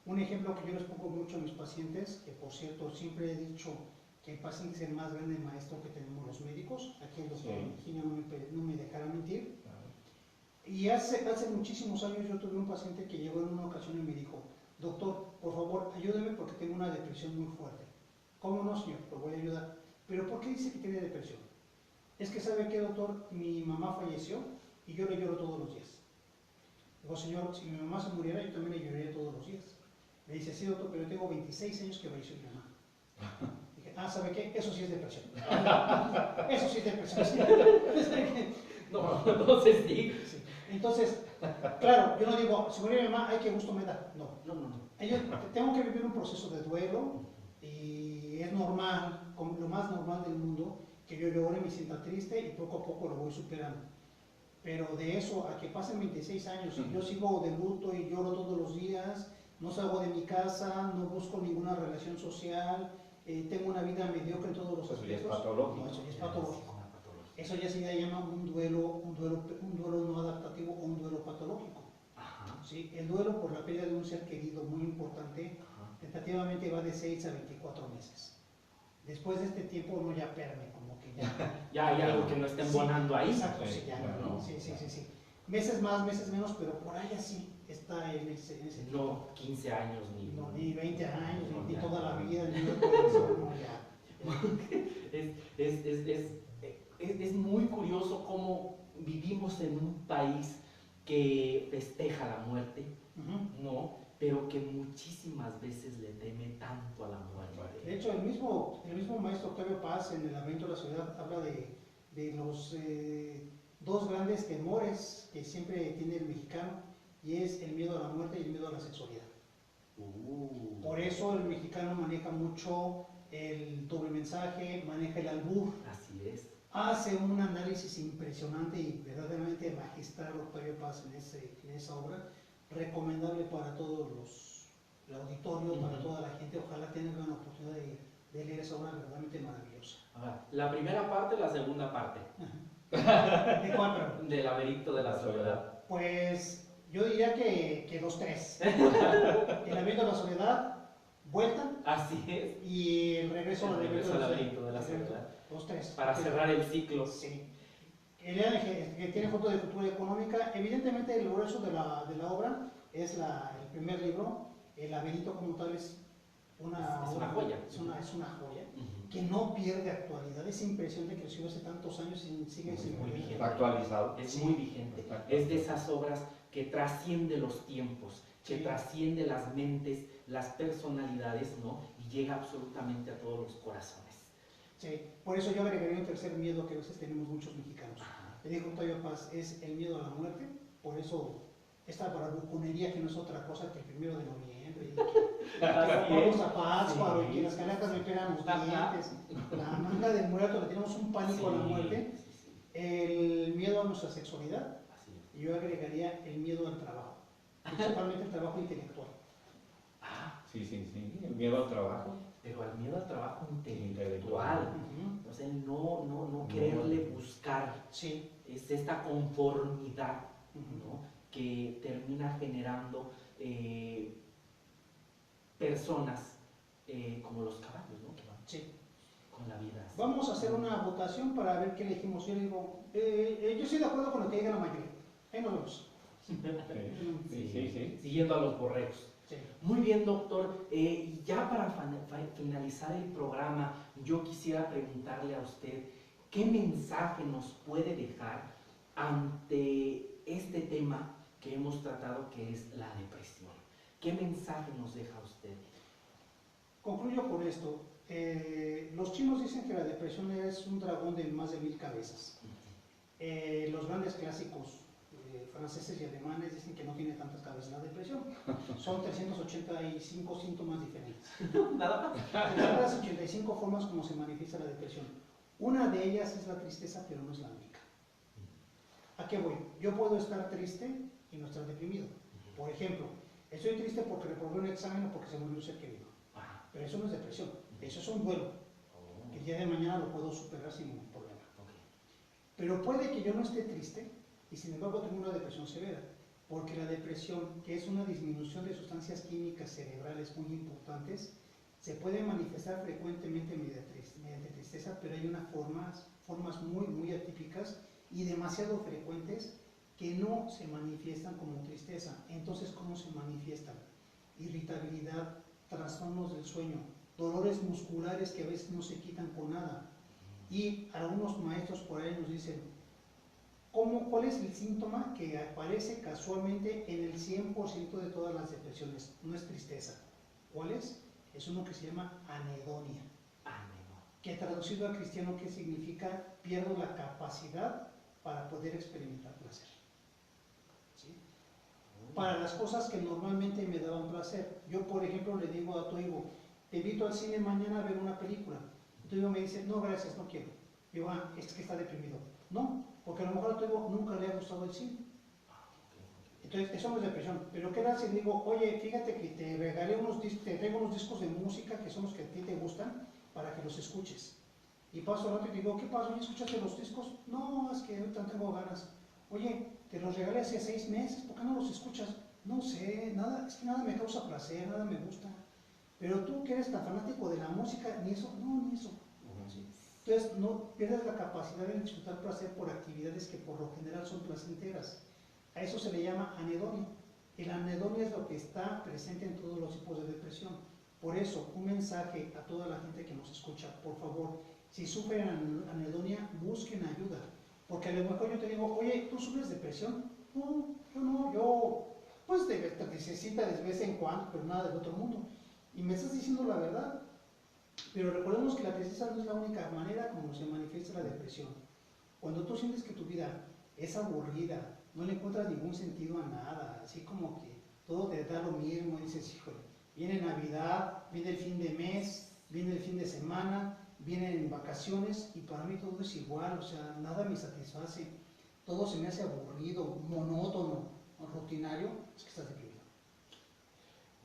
Un ejemplo que yo les pongo mucho a mis pacientes, que por cierto siempre he dicho que el paciente es el más grande maestro que tenemos los médicos, aquí el doctor Virginia no me dejará mentir. Y hace muchísimos años yo tuve un paciente que llegó en una ocasión y me dijo: doctor, por favor, ayúdeme porque tengo una depresión muy fuerte. ¿Cómo no, señor? Lo voy a ayudar. ¿Pero por qué dice que tiene depresión? Es que, ¿sabe qué, doctor? Mi mamá falleció y yo le lloro todos los días. Digo: señor, si mi mamá se muriera, yo también le lloraría todos los días. Me dice: sí, doctor, pero yo tengo 26 años que falleció mi mamá. Dije: ¿sabe qué? Eso sí es depresión. Eso sí es depresión. No, entonces sí. Entonces, claro, yo no digo, si muere mi mamá, ay, qué gusto me da. No. Yo tengo que vivir un proceso de duelo y es normal, como lo más normal del mundo, que yo llore, me sienta triste y poco a poco lo voy superando. pero de eso a que pasen 26 años y yo sigo de luto y lloro todos los días, no salgo de mi casa, no busco ninguna relación social, tengo una vida mediocre en todos los Eso ya es aspectos. patológico. No, eso ya es patológico. Eso ya se llama un duelo no adaptativo o un duelo patológico. Ajá. ¿Sí? El duelo por la pérdida de un ser querido muy importante, Ajá. tentativamente va de 6 a 24 meses. Después de este tiempo uno ya pierde, como que ya... Ya hay algo que no está embonando ahí. Exacto, sí, ya, claro. ¿no? Sí. Meses más, meses menos, pero por ahí así está en ese tiempo. No 15 años ni... No, ni 20 años, No, ni ya. toda la vida, ni no, ya. Es muy curioso cómo vivimos en un país que festeja la muerte, Ujú. ¿no? Pero que muchísimas veces le teme tanto a la muerte. De hecho, el mismo maestro Octavio Paz en El laberinto de la soledad habla de los dos grandes temores que siempre tiene el mexicano, y es el miedo a la muerte y el miedo a la sexualidad. Por eso el mexicano maneja mucho el doble mensaje, maneja el albur, Así es. hace un análisis impresionante y verdaderamente magistral Octavio Paz en esa obra, recomendable para todos el auditorio, para toda la gente. Ojalá tengan la oportunidad de leer esa obra verdaderamente maravillosa. Ahora, la primera parte, la segunda parte ¿De cuál, perdón? del laberinto de la soledad. Pues yo diría que los tres. El laberinto de la soledad, Vuelta, Así es. y el regreso al Regreso al laberinto de la soledad. Los tres. Para cerrar el ciclo. Sí. El que tiene foto de cultura económica, evidentemente el grueso de la obra es el primer libro. El laberinto como tal es una joya. Es una joya Ujú. que no pierde actualidad. Es impresionante que lo escribió hace tantos años y sigue sin Muy morir. vigente. Está actualizado. Es muy vigente. Está Es de esas obras que trasciende los tiempos, que Sí. trasciende las mentes, las personalidades, ¿no? Y llega absolutamente a todos los corazones. Sí, por eso yo agregaría un tercer miedo que a veces tenemos muchos mexicanos. Ajá. Le digo Octavio Paz, es el miedo a la muerte. Por eso esta bravuconería que no es otra cosa que el 1 de noviembre, y que vamos a Pascua, Sí. y que las calacas me pegan los Ajá. dientes, la manga del muerto, le tenemos un pánico a la muerte. Sí, sí. El miedo a nuestra sexualidad, Así es. y yo agregaría el miedo al trabajo, principalmente el trabajo intelectual. Ah, Sí, el miedo al trabajo. pero al miedo al trabajo intelectual. Intelectual. Ujú. O sea, no quererle buscar. Sí. Es esta conformidad, Ujú. ¿no? Que termina generando personas como los caballos, ¿no? Que van Sí. con la vida. así. Vamos a hacer una votación para ver qué elegimos. Yo digo, yo estoy de acuerdo con lo que diga la mayoría. Ahí nos vemos. Sí. Siguiendo a los borregos. Sí. Muy bien, doctor. Y ya para finalizar el programa, yo quisiera preguntarle a usted, ¿qué mensaje nos puede dejar ante este tema que hemos tratado, que es la depresión? ¿Qué mensaje nos deja usted? Concluyo con esto. Los chinos dicen que la depresión es un dragón de más de 1000 cabezas. Los grandes clásicos franceses y alemanes dicen que no tiene tantas cabezas la depresión. Son 385 síntomas diferentes. Nada más. 385 formas como se manifiesta la depresión. Una de ellas es la tristeza, pero no es la única. ¿A qué voy? Yo puedo estar triste y no estar deprimido. Por ejemplo, estoy triste porque reprobé un examen o porque se murió un ser querido. Ah, Pero eso no es depresión, eso es un duelo. oh, El día de mañana lo puedo superar sin ningún problema. ok. Pero puede que yo no esté triste y sin embargo tengo una depresión severa. Porque la depresión, que es una disminución de sustancias químicas cerebrales muy importantes, se puede manifestar frecuentemente mediante tristeza, pero hay unas formas muy atípicas y demasiado frecuentes que no se manifiestan como tristeza. Entonces, ¿cómo se manifiestan? Irritabilidad, trastornos del sueño, dolores musculares que a veces no se quitan con nada. Y algunos maestros por ahí nos dicen, ¿cuál es el síntoma que aparece casualmente en el 100% de todas las depresiones? No es tristeza. ¿Cuál es? Es uno que se llama anedonia. Que traducido a cristiano, ¿qué significa? Pierdo la capacidad para poder experimentar placer. ¿Sí? Para las cosas que normalmente me daban placer. Yo, por ejemplo, le digo a tu hijo, te invito al cine mañana a ver una película. Tu hijo me dice, no, gracias, no quiero. Yo, es que está deprimido. No, porque a lo mejor a tu hijo nunca le ha gustado el cine. Entonces, eso no es depresión. Pero ¿qué tal si digo, oye, fíjate que te regalé te traigo unos discos de música que son los que a ti te gustan para que los escuches? Y paso rato y te digo, ¿qué pasó? ¿Ya escuchaste los discos? No, es que ahorita no tengo ganas. Oye, te los regalé hace 6 meses, ¿por qué no los escuchas? No sé, nada, es que nada me causa placer, nada me gusta. Pero tú que eres tan fanático de la música, ni eso, no, ni eso. ¿Sí? Entonces, no pierdes la capacidad de disfrutar placer por actividades que por lo general son placenteras. A eso se le llama anedonia. El anedonia es lo que está presente en todos los tipos de depresión. Por eso, un mensaje a toda la gente que nos escucha, por favor, si sufren anedonia, busquen ayuda. Porque a lo mejor yo te digo, oye, ¿tú sufres depresión? No, yo no, yo pues te necesita de vez en cuando, pero nada del otro mundo. Y me estás diciendo la verdad. Pero recordemos que la tristeza no es la única manera como se manifiesta la depresión. Cuando tú sientes que tu vida es aburrida, no le encuentras ningún sentido a nada, así como que todo te da lo mismo, dices, híjole, viene Navidad, viene el fin de mes, viene el fin de semana, vienen vacaciones y para mí todo es igual, o sea, nada me satisface, todo se me hace aburrido, monótono, rutinario, es que estás deprimido.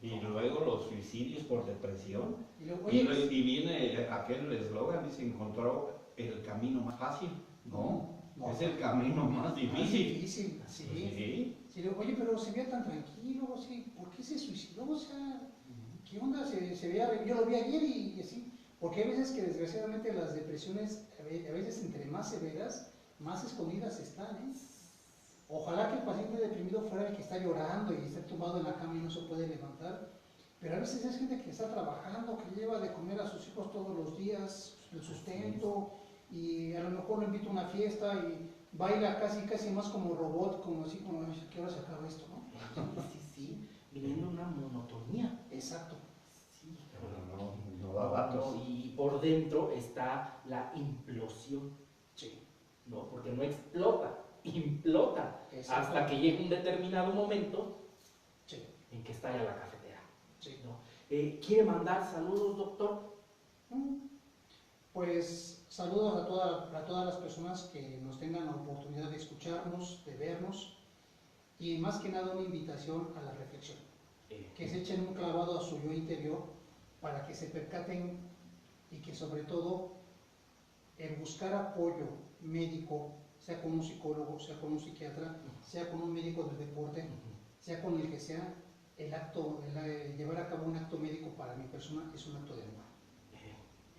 Y luego los suicidios por depresión. Y, luego, y viene aquel eslogan, dice, encontró el camino más fácil. No, es el camino más difícil. Sí. Sí. Sí, oye, pero se veía tan tranquilo, ¿sí? ¿Por qué se suicidó? O sea, ¿qué onda? Yo lo vi ayer y así. Porque hay veces que desgraciadamente las depresiones, a veces entre más severas, más escondidas están, ¿eh? Ojalá que el paciente deprimido fuera el que está llorando y está tumbado en la cama y no se puede levantar, pero a veces es gente que está trabajando, que lleva de comer a sus hijos todos los días, el sustento, y a lo mejor lo invita a una fiesta y baila casi más como robot, como así, como, ¿qué hora se acaba esto, no? Sí, viviendo una monotonía. Exacto. Sí, no da datos. Y por dentro está la implosión. Sí. No, porque no explota, implota. Exacto. Hasta que llega un determinado momento Sí. en que estalla la cafetera. Sí. ¿No? ¿Quiere mandar saludos, doctor? Pues saludos a todas las personas que nos tengan la oportunidad de escucharnos, de vernos, y más que nada una invitación a la reflexión. Que se echen un clavado a su yo interior para que se percaten y que sobre todo el buscar apoyo médico, sea con un psicólogo, sea con un psiquiatra, sea con un médico del deporte, sea con el que sea, llevar a cabo un acto médico para mi persona es un acto de amor.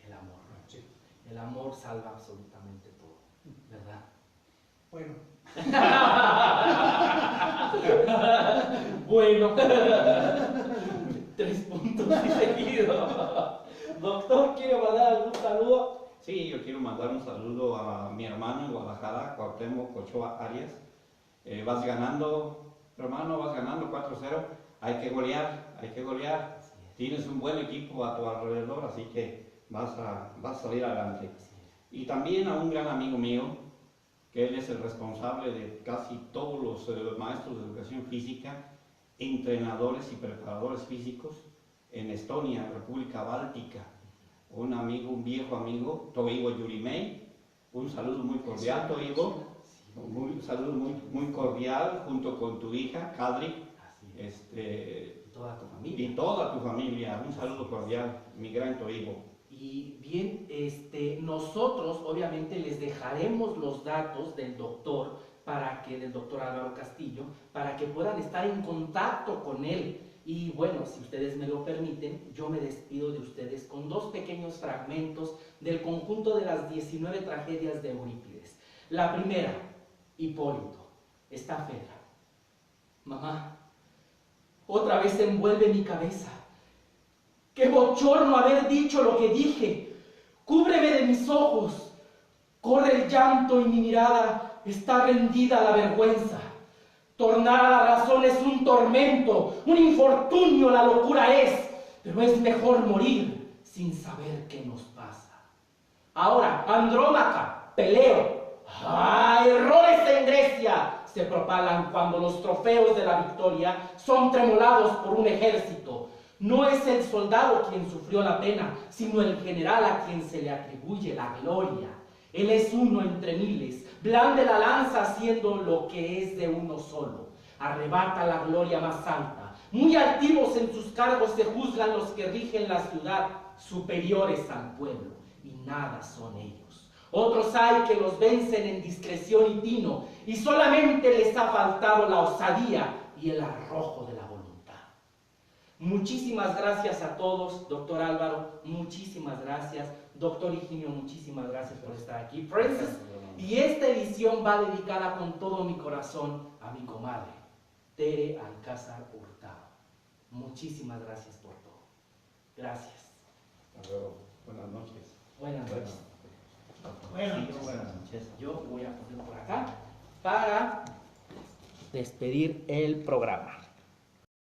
El amor, ¿no? Sí. El amor salva absolutamente todo, ¿verdad? Bueno. Bueno. 3 puntos y seguido. Doctor, ¿quiere mandar algún saludo? Sí, yo quiero mandar un saludo a mi hermano en Guadalajara, Cuauhtémoc Ochoa Arias. Vas ganando, hermano, vas ganando 4-0. Hay que golear, hay que golear. Tienes un buen equipo a tu alrededor, así que vas a salir adelante. Y también a un gran amigo mío, que él es el responsable de casi todos los maestros de educación física, entrenadores y preparadores físicos en Estonia, República Báltica. Un amigo, un viejo amigo, Toivo Yurimei. Un saludo muy cordial, Toivo. Un saludo muy cordial junto con tu hija, Kadri. Toda tu familia. Y toda tu familia. Un saludo cordial, mi gran Toivo. Y bien, nosotros obviamente les dejaremos los datos del doctor del doctor Álvaro Castillo, para que puedan estar en contacto con él. Y bueno, si ustedes me lo permiten, yo me despido de ustedes con 2 pequeños fragmentos del conjunto de las 19 tragedias de Eurípides. La primera, Hipólito, está Fedra. Mamá, otra vez se envuelve mi cabeza. ¡Qué bochorno haber dicho lo que dije! ¡Cúbreme de mis ojos! Corre el llanto y mi mirada está rendida a la vergüenza. Tornar a la razón es un tormento, un infortunio, la locura es, pero es mejor morir sin saber qué nos pasa. Ahora, Andrómaca, Peleo. ¡Ah! Errores en Grecia se propagan cuando los trofeos de la victoria son tremolados por un ejército. No es el soldado quien sufrió la pena, sino el general a quien se le atribuye la gloria. Él es uno entre miles, blande la lanza haciendo lo que es de uno solo. Arrebata la gloria más alta. Muy altivos en sus cargos se juzgan los que rigen la ciudad, superiores al pueblo, y nada son ellos. Otros hay que los vencen en discreción y tino, y solamente les ha faltado la osadía y el arrojo de la voluntad. Muchísimas gracias a todos, doctor Álvaro, muchísimas gracias. Doctor Higinio, muchísimas gracias por estar aquí. Francis, y esta edición va dedicada con todo mi corazón a mi comadre, Tere Alcázar Hurtado. Muchísimas gracias por todo. Gracias. Hasta luego. Buenas noches. Buenas noches. Buenas noches. Yo voy a poner por acá para despedir el programa.